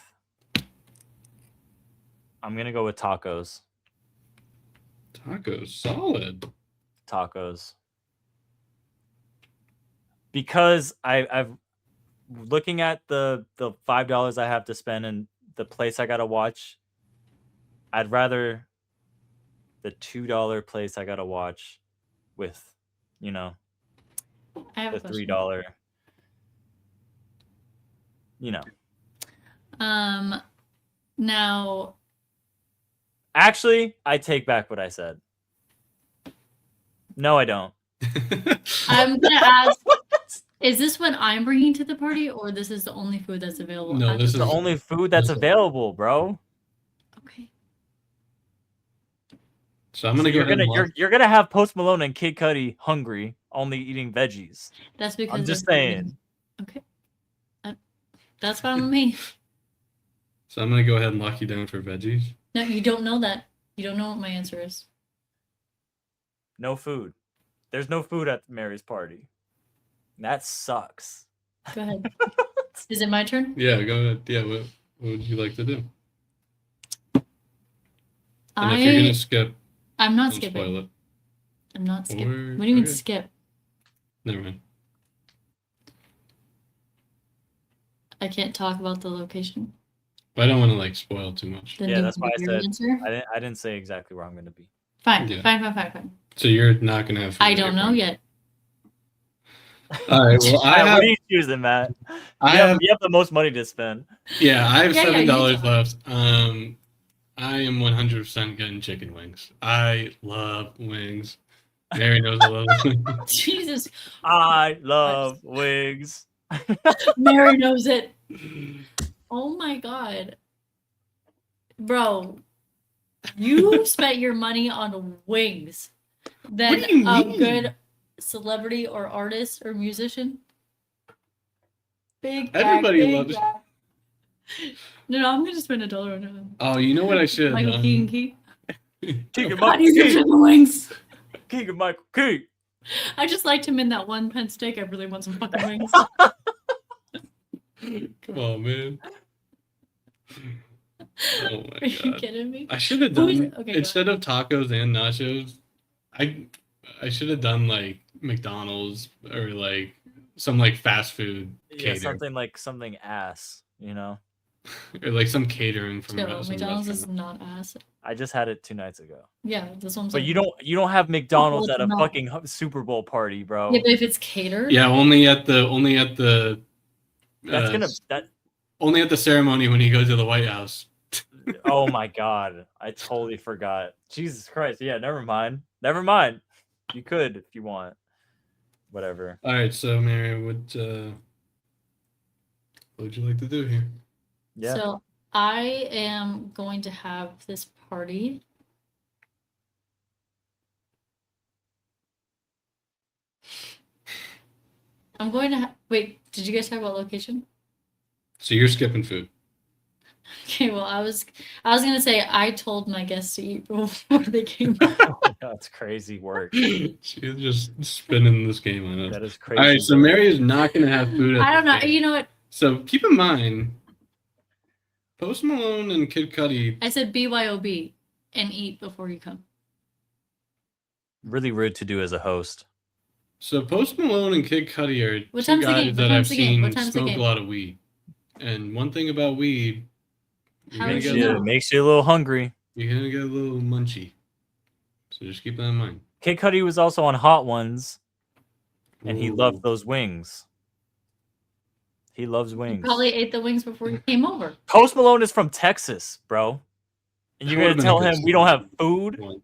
tacos. Tacos, solid. Tacos. Because I've looking at the $5 I have to spend and the place I gotta watch, I'd rather the $2 place I gotta watch with, I have the a question. $3. Now, Actually, I take back what I said. No, I don't. I'm gonna ask: is this what I'm bringing to the party, or this is the only food that's available? No, at this the The is- party? only food that's available, bro. Okay. So I'm gonna go ahead and You're gonna have Post Malone and Kid Cudi hungry, only eating veggies. That's because I'm just they're saying. vegan. Okay. That's fine with me. So I'm gonna go ahead and lock you down for veggies. No, you don't know that. You don't know what my answer is. No food. There's no food at Mary's party. That sucks. Go ahead. Is it my turn? Yeah, go ahead. Yeah, what would you like to do? And if you're gonna skip, I'm not don't skipping. spoil it. I'm not skipping. Or- What do you mean okay. skip? Never mind. I can't talk about the location. But I don't want to spoil too much. Then Yeah, do that's you why I give your said answer? I didn't say exactly where I'm gonna be. Fine, Yeah. fine. So you're not gonna have. food I at your don't know party. yet. All right. Well, Matt, what are you choosing, Matt? I You have have the most money to spend. Yeah, I have Yeah, $7 you left. I am 100% getting chicken wings. I love wings. Mary knows I love wings. Jesus, I love wigs. Mary knows it. Oh my god. Bro, you spent your money on wings. Then What do you a mean? good celebrity or artist or musician? Big Everybody big loves- bag. No, I'm gonna spend $1 on him. Oh, you know what I should have Michael done? Keegan Key. Keegan God, Michael he's Key. chicken wings. Keegan Michael Key. I just liked him in that one Penn steak. I really want some fucking wings. Come on, man. Oh my Are you god. kidding me? I should have Who's- done okay, go instead of tacos and nachos, I should have done like McDonald's or like some like fast food Yeah, catering something ass, you know. or like some catering from Chill, some McDonald's is restaurant. not ass. I just had it 2 nights ago. Yeah, that's what I'm But saying. you don't have McDonald's it's at a not. fucking Super Bowl party, bro. Yeah, but if it's catered, Yeah, only at the That's gonna that. only at the ceremony when you go to the White House. Oh my god, I totally forgot. Jesus Christ. Yeah, never mind. Never mind. You could if you want. Whatever. All right, so Mary, what would you like to do here? Yeah. So I am going to have this party. I'm going to wait. Did you guys talk about location? So you're skipping food. Okay, well, I was gonna say I told my guests to eat before they came. That's crazy work. She's just spinning this game on us. That is crazy. All right, so work. Mary is not going to have food. At I don't the know. game. You know what? So keep in mind, Post Malone and Kid Cudi. I said BYOB and eat before you come. Really rude to do as a host. So Post Malone and Kid Cudi are What two time's the guys game? What that I've time's the game? seen What time's the smoke a game? lot of weed. And one thing about weed, you're How gonna would get you a know? little, Makes you a little hungry. you're gonna get a little munchy. So just keep that in mind. Kid Cudi was also on Hot Ones, and he loved Ooh. those wings. He loves You wings. probably ate the wings before you came over. Post Malone is from Texas, bro. And you're That gonna would've been a tell good him we don't start. have food? One.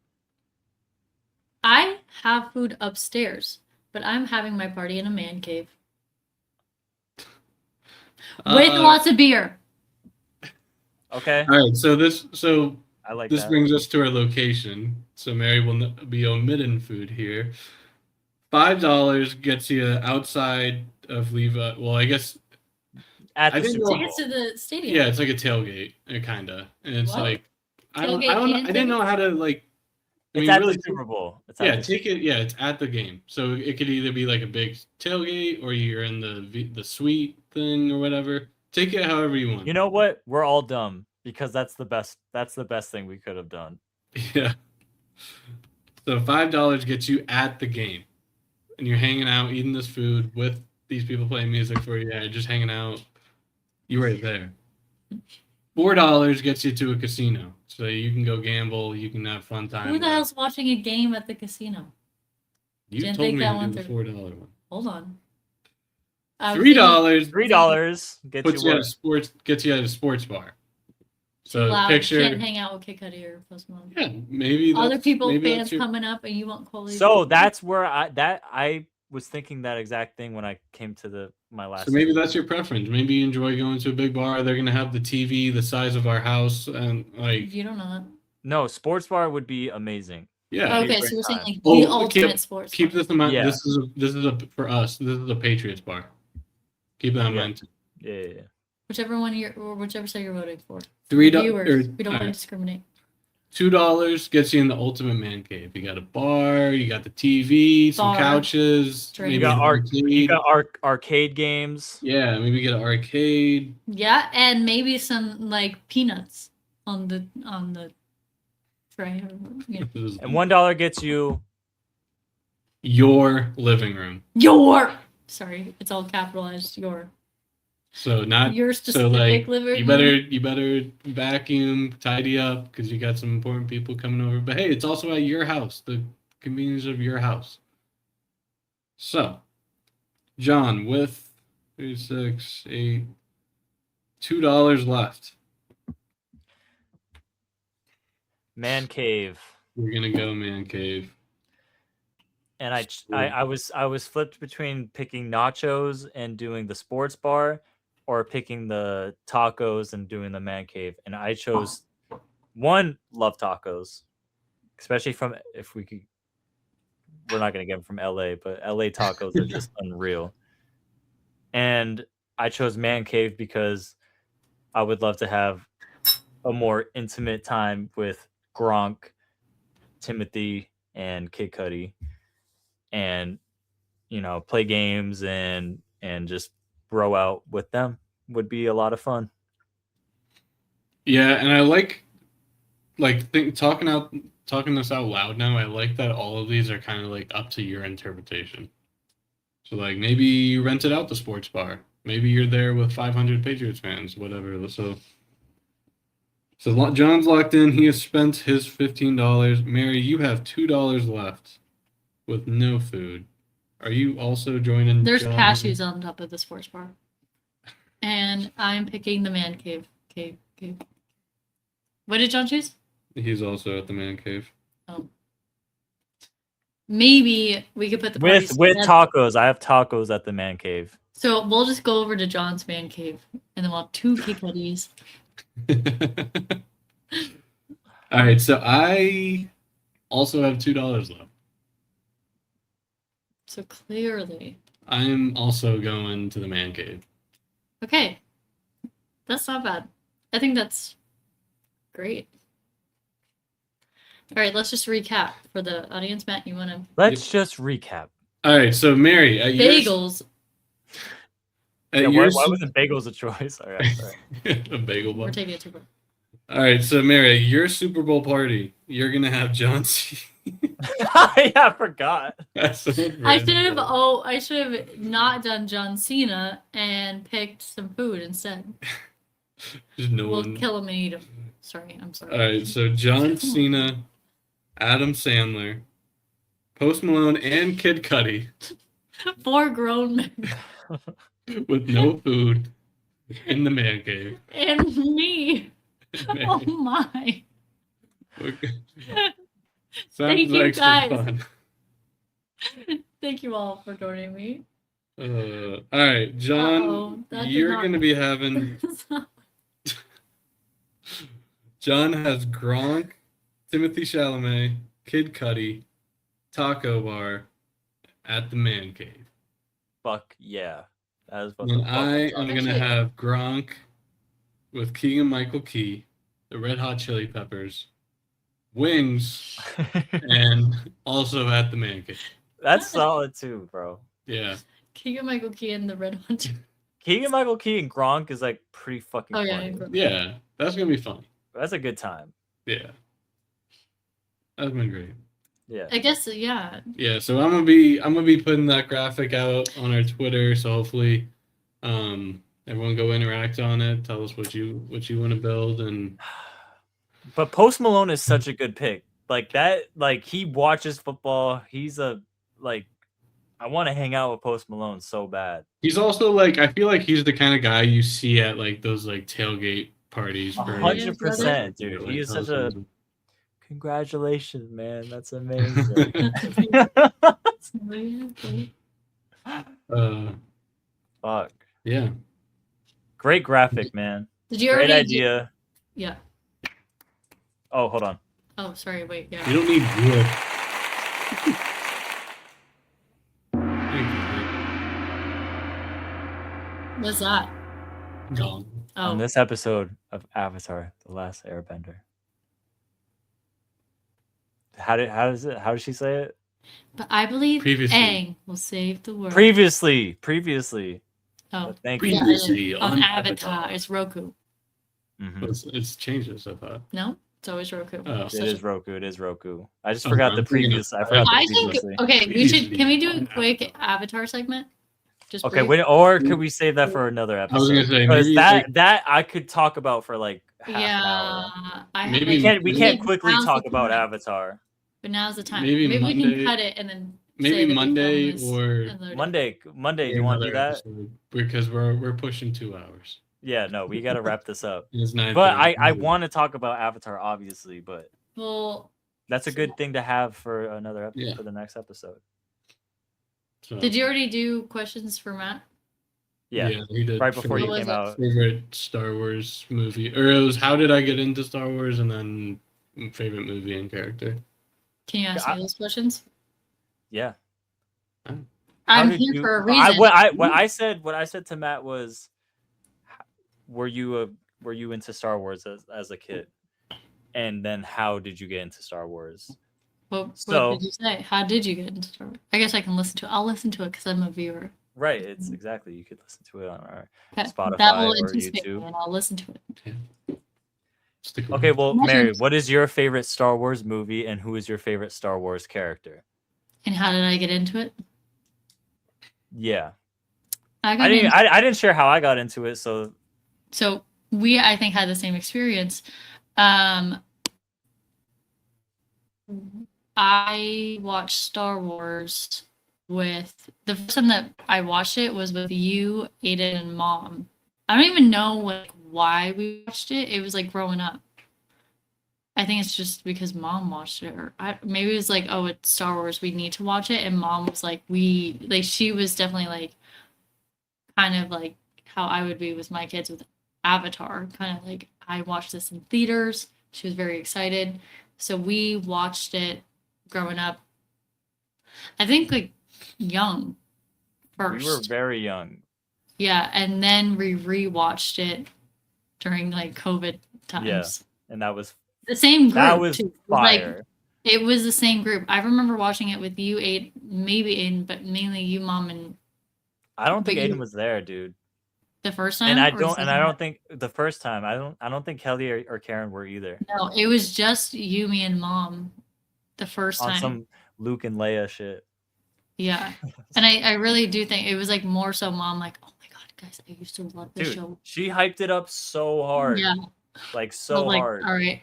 I have food upstairs, but I'm having my party in a man cave with lots of beer. Okay, All right, so I like this that. brings us to our location. So Mary will be omitting food here. $5 gets you outside of Levi. Well, I guess At I the think Super we'll- Bowl. Tickets to the stadium. yeah, it's like a tailgate, kinda, and it's What? like I Tailgate don't and I didn't know how to like. I It's mean, at really, the Super Bowl. It's at yeah, the take it. Yeah, it's at the game, so it could either be like a big tailgate or you're in the suite thing or whatever. Take it however you want. You know what? We're all dumb because that's the best. That's the best thing we could have done. Yeah. So $5 gets you at the game, and you're hanging out, eating this food with these people playing music for you. Yeah, just hanging out. You're right there. $4 gets you to a casino, so you can go gamble. You can have fun time. Who the hell's watching a game at the casino? You Didn't told think me that to one do the through. $4 one. Hold on. I was $3 $3 gets puts you you at what? a sports bar. thinking So loud. picture, Can't hang out with Kid Cudi or Post Malone. yeah, maybe Other that's- people, maybe fans that's your- coming up, and you want Coley. So that's where I was thinking that exact thing when I came to my last. So maybe that's your preference. Maybe you enjoy going to a big bar. They're gonna have the TV the size of our house, and like, You don't know that. No, sports bar would be amazing. yeah. It'd be a Okay, great so you're saying time. like Oh, the keep- ultimate sports. Keep bar. this in mind. Yeah. This is a for us. This is a Patriots bar. Keep that in Yeah. mind. Yeah. Whichever one or whichever side you're voting for. $3 Viewers, we don't want to discriminate. $2 gets you in the ultimate man cave. You got a bar, you got the TV, some Bar. couches, Drink. maybe You got an arcade. You got arcade games. Yeah, maybe get an arcade. Yeah, and maybe some like peanuts on the tray. You know. This is And $1 gets you. your living room. Your sorry, it's all capitalized. So not Your so specific like living you better vacuum, tidy up because you got some important people coming over. But hey, it's also at your house, the convenience of your house. So, John, with 3, 6, 8, $2 left. Man cave. We're gonna go man cave. And I was flipped between picking nachos and doing the sports bar, or picking the tacos and doing the man cave. And I chose one. Love tacos, especially from if we could. We're not gonna get them from LA, but LA tacos are just unreal. And I chose man cave because I would love to have a more intimate time with Gronk, Timothy, and Kid Cudi, and play games and just bro out with them would be a lot of fun. Yeah, and I talking this out loud now. I like that all of these are kind of like up to your interpretation. So like maybe you rented out the sports bar. Maybe you're there with 500 Patriots fans, whatever. So John's locked in. He has spent his $15. Mary, you have $2 left with no food. Are you also joining? There's John? cashews on top of the sports bar. And I'm picking the man cave. Cave. What did John choose? He's also at the man cave. Oh. Maybe we could put the with parties tacos. I have tacos at the man cave. So we'll just go over to John's man cave, and then we'll have 2 Kid Cudis. All right, so I also have $2 left. So clearly, I'm also going to the man cave. okay, that's not bad. I think that's great. All right, let's just recap for the audience. Matt, you want to? Let's just recap. All right, so Mary, Bagels. Why wasn't bagels a choice? All right. A bagel bar. We're taking it too far. All right, so Mary, your Super Bowl party, you're gonna have John C. Yeah, I forgot. I should have not done John Cena and picked some food instead. We'll kill him and eat him. Sorry, I'm sorry. All right, so John Cena, Adam Sandler, Post Malone, and Kid Cudi 4 grown men. with no food in the man cave. And me. Oh my. Sounds like some fun. Thank you all for joining me. All right, John, you're going to be having... John has Gronk, Timothy Chalamet, Kid Cudi, Taco Bar at the man cave. Fuck yeah. That is what And I am going to have Gronk with Keegan-Michael Key, the Red Hot Chili Peppers, wings, and also at the man cave. That's solid too, bro. Yeah. Keegan-Michael Key and the Red Hot. Keegan-Michael Key and Gronk is like pretty fucking funny. Yeah, that's going to be fun. That's a good time. Yeah. That's been great. Yeah. I guess yeah. Yeah, so I'm gonna be putting that graphic out on our Twitter, so hopefully everyone go interact on it, tell us what you want to build. And but Post Malone is such a good pick. Like that, like he watches football. He's I want to hang out with Post Malone so bad. He's also like, I feel like he's the kind of guy you see at like those like tailgate parties. 100%, dude. He is such a congratulations, man. That's amazing. Fuck. Yeah. Great graphic, man. Did you Great idea. Yeah. Oh, hold on. Oh, sorry. Wait. Yeah. You don't need wood. What's that? Gone. Oh. On this episode of Avatar: The Last Airbender. How does she say it? But I believe Previously. Aang will save the world. Previously. Oh, Thank yeah, you. Previously on Avatar. It's Roku. Mhm. It's changes, I thought. No, it's always Roku. Oh. It is Roku. I just forgot the previous. I forgot the I think previously. okay. We should. Can we do a quick Avatar segment? Just Okay, brief? wait, or could we save that for another episode? I was gonna say, because maybe that I could talk about for like half an hour. I Maybe- We can't quickly now's talk the about time. Avatar. But now's the time. Maybe we Monday- can cut it and then Maybe say that we Monday filmed this or another day. Monday. Do you want to do that? Because we're pushing 2 hours. Yeah, no, we got to wrap this up. It's 9:30. But I want to talk about Avatar, obviously, but Well, that's a good thing to have for another Yeah. for the next episode. So, did you already do questions for Matt? Yeah, he did. right before you What came was out. Favorite Star Wars movie, or it was how did I get into Star Wars, and then favorite movie and character. Can you ask me those questions? Yeah. I'm here for a reason. What I said to Matt was, were you into Star Wars as a kid, and then how did you get into Star Wars? What did you say? How did you get into Star Wars? I guess I can listen to it. I'll listen to it because I'm a viewer. Right, it's exactly. You could listen to it on our Spotify that will or YouTube, me and I'll listen to it. Okay, well, Mary, what is your favorite Star Wars movie, and who is your favorite Star Wars character? And how did I get into it? Yeah, I didn't share how I got into it, so we, I think, had the same experience. I watched Star Wars with the first time that I watched it was with you, Aiden, and Mom. I don't even know why we watched it. It was like growing up. I think it's just because Mom watched it, or maybe it was like, oh, it's Star Wars, we need to watch it, and Mom was like, she was definitely like, kind of like how I would be with my kids with Avatar, kind of like I watched this in theaters. She was very excited, so we watched it growing up. I think like young first. We were very young. Yeah, and then we rewatched it during like COVID times. Yeah, and that was the same group. That was too. fire. It was the same group. I remember watching it with you, maybe Aiden, but mainly you, Mom, and I don't think Aiden was there, dude. The first time, and I don't think the first time. I don't think Kelly or Karen were either. No, it was just you, me, and Mom. The first time on some Luke and Leia shit. Yeah, and I really do think it was like more so Mom, like, oh my god, guys, I used to love this show. She hyped it up so hard. Yeah, like so hard. All right,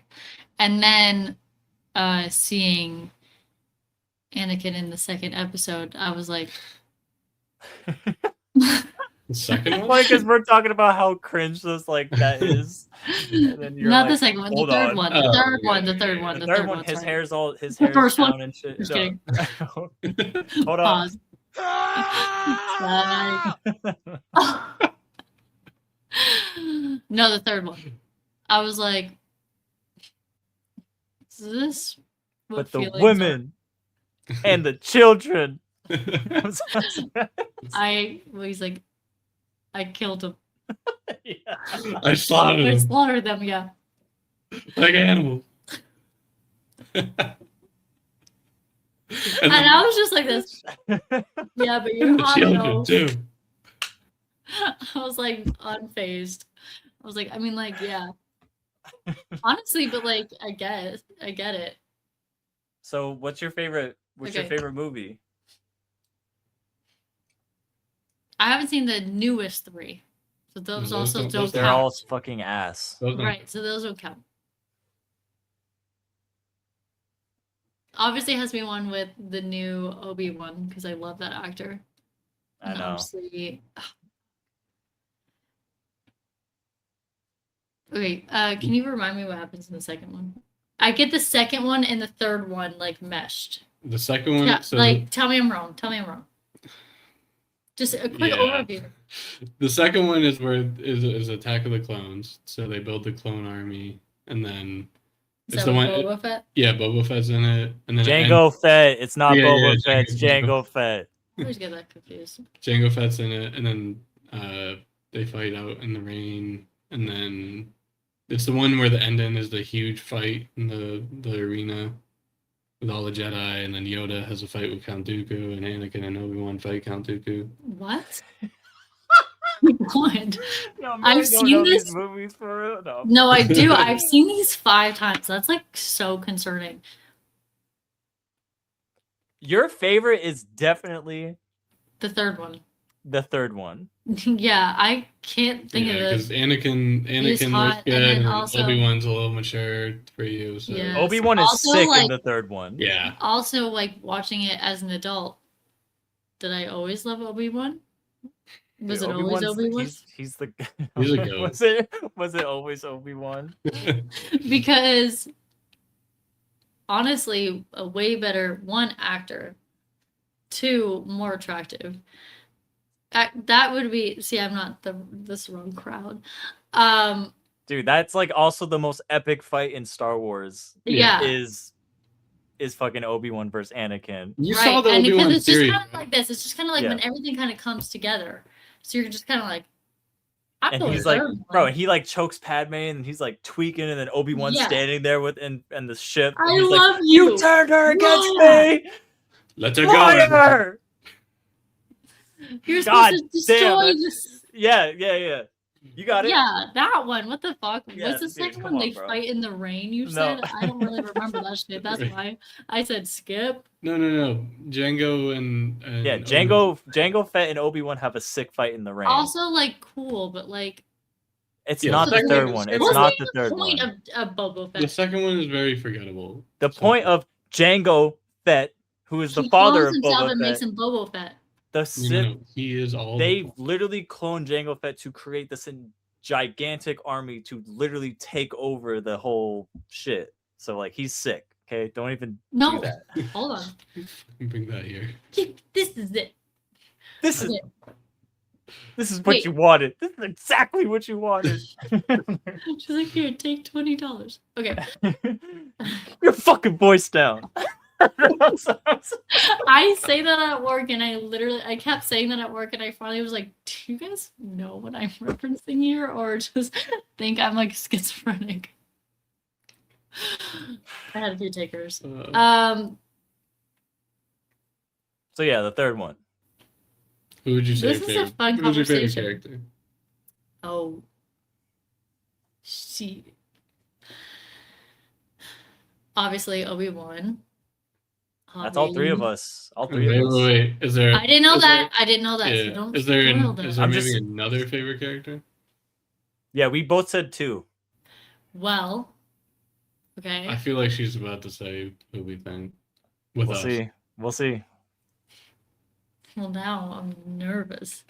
and then seeing Anakin in the second episode, I was like. The second one? Like, because we're talking about how cringe this that is. And then you're not like, the second one, the third one. The third one. The third one. His hair's down and shit. Just kidding. Hold on. No, the third one. I was like, is this what but the women and the children. He's like, I killed him. Yeah. I slaughtered them. I slaughtered them, yeah. Like animals. and I was just like this. Yeah, but you're hot though. Too. I was like unfazed. I was like, I mean, like, yeah. Honestly, but like, I get it. So, what's your favorite? What's your favorite movie? I haven't seen the newest three, so those also don't count. They're all fucking ass. Right, so those don't count. Obviously, it has to be one with the new Obi-Wan because I love that actor. I know. Obviously... Okay, can you remind me what happens in the second one? I get the second one and the third one like meshed. The second one, yeah, tell me I'm wrong. Just a quick overview. The second one is where is Attack of the Clones. So they build the clone army, and then it's the one. Boba Fett? Yeah, Boba Fett's in it, and then Jango Fett. It's not Boba Fett. It's Jango Fett. I always get that confused. Jango Fett's in it, and then they fight out in the rain, and then it's the one where the ending is the huge fight in the arena. With all the Jedi, and then Yoda has a fight with Count Dooku, and Anakin and Obi-Wan fight Count Dooku. What? What? No, I've seen these movies for real. No, I do. I've seen these 5 times. That's like so concerning. Your favorite is definitely the third one. The third one. Yeah, I can't think of it. Because Anakin looks good, and Obi-Wan's a little mature for you. So. Yes. Obi-Wan is sick in the third one. Yeah. Also, like watching it as an adult, did I always love Obi-Wan? Was it always Obi-Wan? He's the. He's a goat. Was it always Obi-Wan? Because honestly, a way better 1 actor, 2 more attractive. That would be. See, I'm not this wrong crowd. Dude, that's like also the most epic fight in Star Wars. Yeah, is fucking Obi-Wan versus Anakin. You saw the Obi-Wan series. Kind of like like this. It's just kind of like Yeah. when everything kind of comes together. So you're just kind of like, I'm And going he's like, third bro, one. and he like chokes Padme, and he's like tweaking, and then Obi-Wan Yeah. standing there with and the ship. And I he's love like, you. you turned her against Yeah. me. Let her go. Liar! You're God supposed to destroy damn, this. Yeah. You got it. Yeah, that one. What the fuck? Yeah, What's the dude, second come one? on, They bro. fight in the rain, you No. said? I don't really remember that shit. That's why I said skip. No. Django and Yeah, Django Fett and Obi-Wan have a sick fight in the rain. Also, like, cool, but like, It's Yeah, not the the second third one is- one. It's what's not the the third point one. of Boba The Fett? second one is very forgettable. The point of Django Fett, who is the He father clones of himself Boba and makes Fett, him Boba Fett. the Sith, No, he is all. they literally cloned Django Fett to create this gigantic army to literally take over the whole shit. So like he's sick. Okay, don't even No, do that. hold on. Bring that here. This is it. This Okay. is what Wait. you wanted. This is exactly what you wanted. She's like, here, take $20. Okay. Your fucking voice down. I say that at work, and I kept saying that at work, and I finally was like, do you guys know what I'm referencing here, or just think I'm like schizophrenic? I had a few takers. So yeah, the third one. Who would you say? This is a fun Who's your favorite conversation. character? Oh, she. Obviously, Obi-Wan. That's all three of us. All three Wait, of us. wait. Is there? I didn't know is that. I didn't know that. There, So yeah. don't Is there? spoil that. Is there I'm maybe just- another favorite character? Yeah, we both said two. Well, okay. I feel like she's about to say who we think. With We'll us. see. We'll see. Well, now I'm nervous.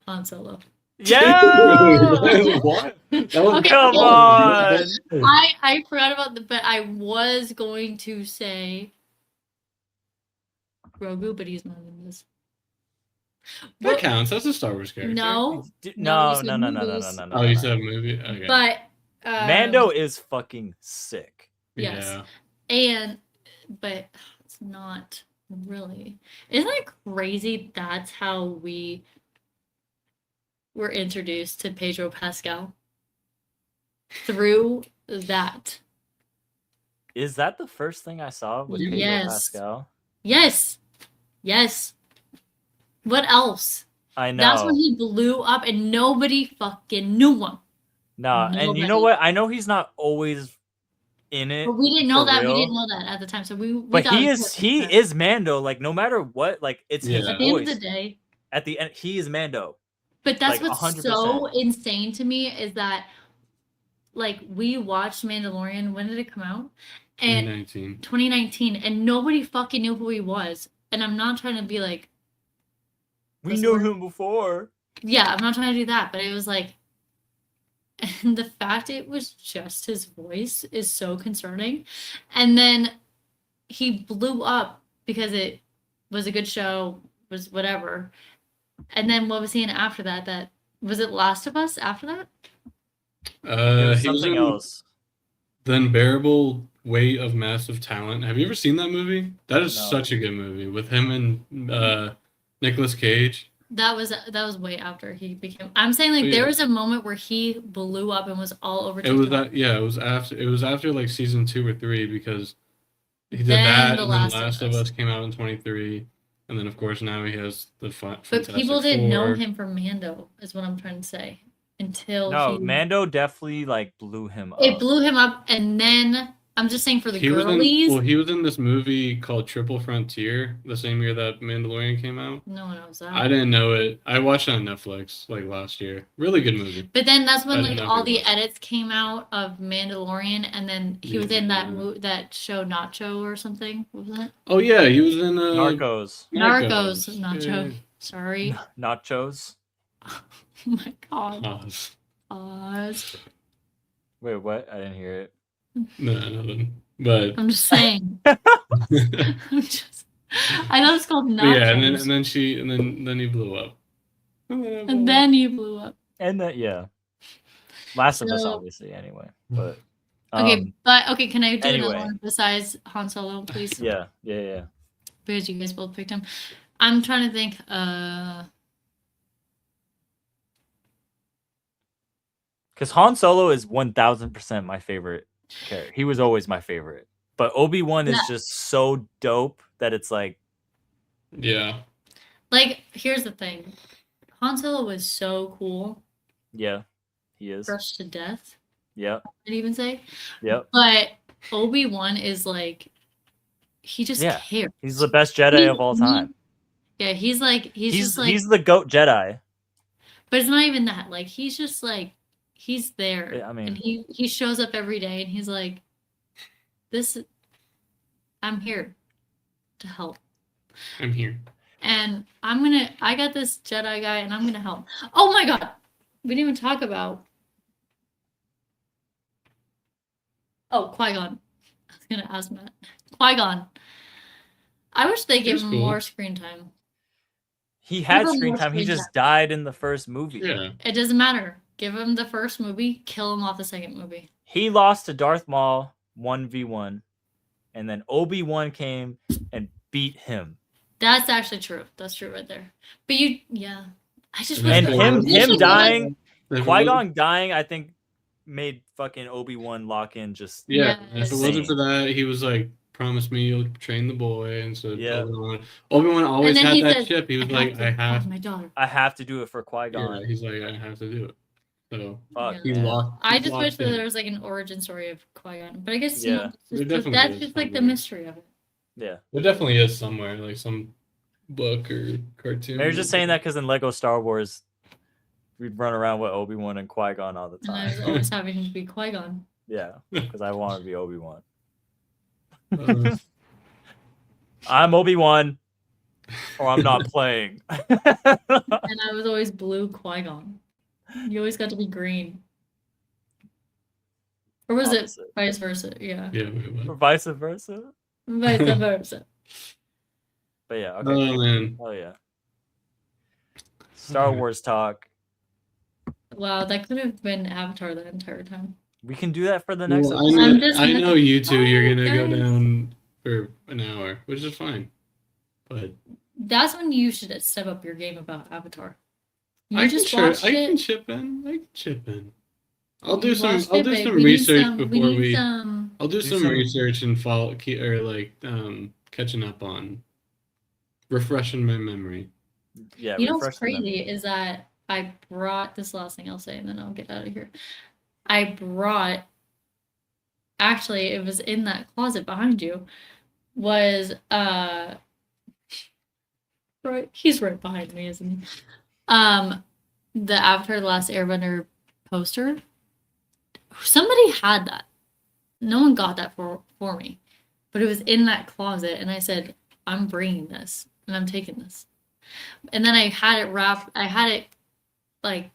Han Solo. Yeah. What? That was- Okay. Come on. I forgot about but I was going to say Grogu, but he's not in this. That What- counts. That's a Star Wars character. No, No, you no, said no, no, no, movies. no, no. Oh, no, you no. said movie. Okay. but Mando is fucking sick. yes. Yeah. but it's not really. Isn't it crazy? That's how we were introduced to Pedro Pascal through that. Is that the first thing I saw with Pedro Yes. Pascal? Yes. What else? I know. That's when he blew up and nobody fucking knew him. Nah, and you know Nobody. what? I know he's not always in it. But we didn't know For that. real? We didn't know that at the time. So we But thought he it is was he different. is Mando. Like no matter what, like it's his Yeah. At the end of voice. the day. At the end, he is Mando. But that's Like, what's 100%. so insane to me is that like we watched Mandalorian. When did it come out? And 2019. 2019, and nobody fucking knew who he was. And I'm not trying to be like, We That's knew where- him before. yeah, I'm not trying to do that, but it was like, and the fact it was just his voice is so concerning. And then he blew up because it was a good show, was whatever. And then what was he in after that? That was it Last of Us after that? It was He was something in else. The Unbearable Weight of Massive Talent. Have you ever seen that movie? That is No. such a good movie with him and Nicolas Cage. That was way after he became. I'm saying like Oh, there yeah. was a moment where he blew up and was all over It was TikTok. that. Yeah, it was after like season 2 or 3 because he did Then that, The and then Last of Last of Us. Us came out in 23, and then of course now he has the But Fantastic people didn't know Four. him from Mando, is what I'm trying to say. Until No, he, Mando definitely like blew him up. it blew him up, and then I'm just saying for the He was girlies, he was in this movie called Triple Frontier the same year that Mandalorian came out. no one knows that. I didn't know it. I watched it on Netflix like last year. Really good movie. But then that's I when didn't like know all who it the was. edits came out of Mandalorian, and then he was in that Yeah. that show Nacho or something. What was it? Oh yeah, he was in Narcos, Narcos, Yeah, Nacho. Sorry. nachos. Oh my god. Oz. Pause. Wait, what? I didn't hear it. No, nothing. But I'm just saying. but I'm just. I know it's called Nachos. yeah, and then he blew up. And then you blew up. And that, yeah. Last of Us, So- obviously. Anyway, but Okay, can I do anyway. another one besides Han Solo, please? Yeah. Because you guys both picked him. I'm trying to think. Because Han Solo is 1000% my favorite character. He was always my favorite. But Obi-Wan is just so dope that it's like, Yeah. Like, here's the thing. Han Solo was so cool. yeah, he is. Crushed to death. Yep. I'd even say. Yep. But Obi-Wan is like, he just cares. He's the best Jedi of all time. Yeah, he's just like, he's the GOAT Jedi. but it's not even that. Like, he's just like, he's there. Yeah, I mean, and he shows up every day, and he's like, I'm here to help. I'm here. And I got this Jedi guy, and I'm gonna help. Oh my god, we didn't even talk about. Oh, Qui-Gon. I was gonna ask Matt. Qui-Gon. I wish they gave him more screen time. He had screen time. He just died in the first movie. Yeah. It doesn't matter. Give him the first movie, kill him off the second movie. He lost to Darth Maul 1v1, and then Obi-Wan came and beat him. That's actually true. That's true right there. But I just and him dying, Qui-Gon dying, I think made fucking Obi-Wan lock in just. Yeah. If it wasn't for that, he was like, promise me you'll train the boy, and so Obi-Wan always had that chip. He was like, I have to do it for Qui-Gon. Yeah, he's like, I have to do it. So he locked. I just wish that there was like an origin story of Qui-Gon, but I guess that's just like the mystery of it. Yeah, there definitely is somewhere, like some book or cartoon. They're just saying that because in Lego Star Wars, we'd run around with Obi-Wan and Qui-Gon all the time. And I was always having to be Qui-Gon. Yeah, because I want to be Obi-Wan. I'm Obi-Wan, or I'm not playing. And I was always blue Qui-Gon. You always got to be green. Or was it vice versa? Yeah. Or vice versa? Vice versa. But yeah, okay. Oh, man. Oh, yeah. Star Wars talk. Wow, that could have been Avatar the entire time. We can do that for the next episode. I know you two, you're going to go down for an hour, which is fine. But that's when you should step up your game about Avatar. I can chip in. I'll do some research before we. I'll do some research and follow or like catching up on refreshing my memory. Yeah. You know what's crazy is that I brought this last thing I'll say, and then I'll get out of here. Actually, it was in that closet behind you. Was right? He's right behind me, isn't he? The Avatar: The Last Airbender poster. Somebody had that. No one got that for me, but it was in that closet, and I said, "I'm bringing this, and I'm taking this." And then I had it wrapped. I had it like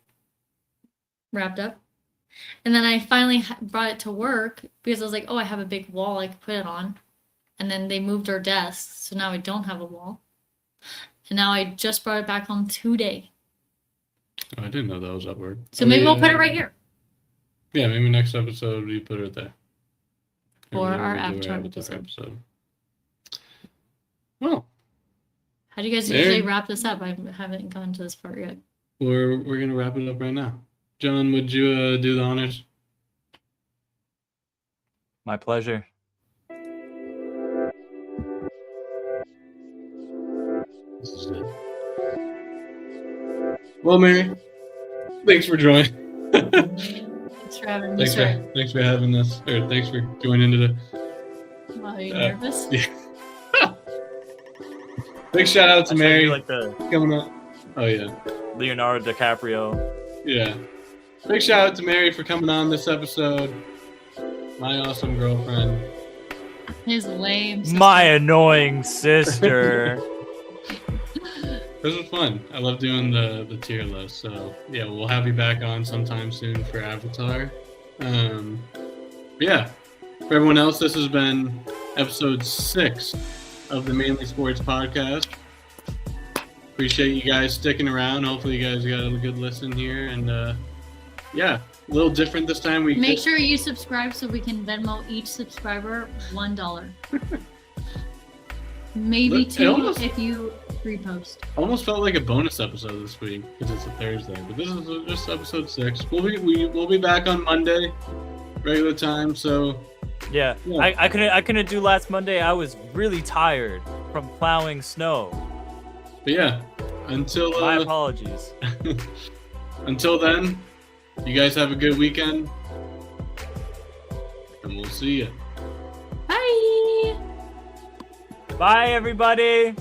wrapped up, and then I finally brought it to work because I was like, "Oh, I have a big wall I could put it on." And then they moved our desks, so now I don't have a wall. And now I just brought it back home today. Oh, I didn't know that was upward. So maybe we'll put it right here. Yeah, maybe next episode we put it there. For our Avatar episode. Well. How do you guys usually wrap this up? I haven't gone to this part yet. We're going to wrap it up right now. John, would you do the honors? My pleasure. This is it. Well, Mary, thanks for joining. Thanks for having me. Thanks for having us. Or thanks for joining today. Wow, are you nervous? Yeah. Big shout out to Mary coming up. Oh yeah. Leonardo DiCaprio. Yeah. Big shout out to Mary for coming on this episode. My awesome girlfriend. His lame sister. My annoying sister. This was fun. I love doing the tier list. So yeah, we'll have you back on sometime soon for Avatar. Yeah. For everyone else, this has been episode 6 of the Mainly Sports Podcast. Appreciate you guys sticking around. Hopefully you guys got a good listen here. And yeah, a little different this time. We Make sure you subscribe so we can Venmo each subscriber $1. Maybe Look, it two almost- if you repost. almost felt like a bonus episode this week because it's a Thursday. But this is just episode 6. We'll be back on Monday, regular time. So Yeah. Yeah. I couldn't do last Monday. I was really tired from plowing snow. but yeah, until My apologies. until then, you guys have a good weekend, and we'll see you. Bye. Bye, everybody.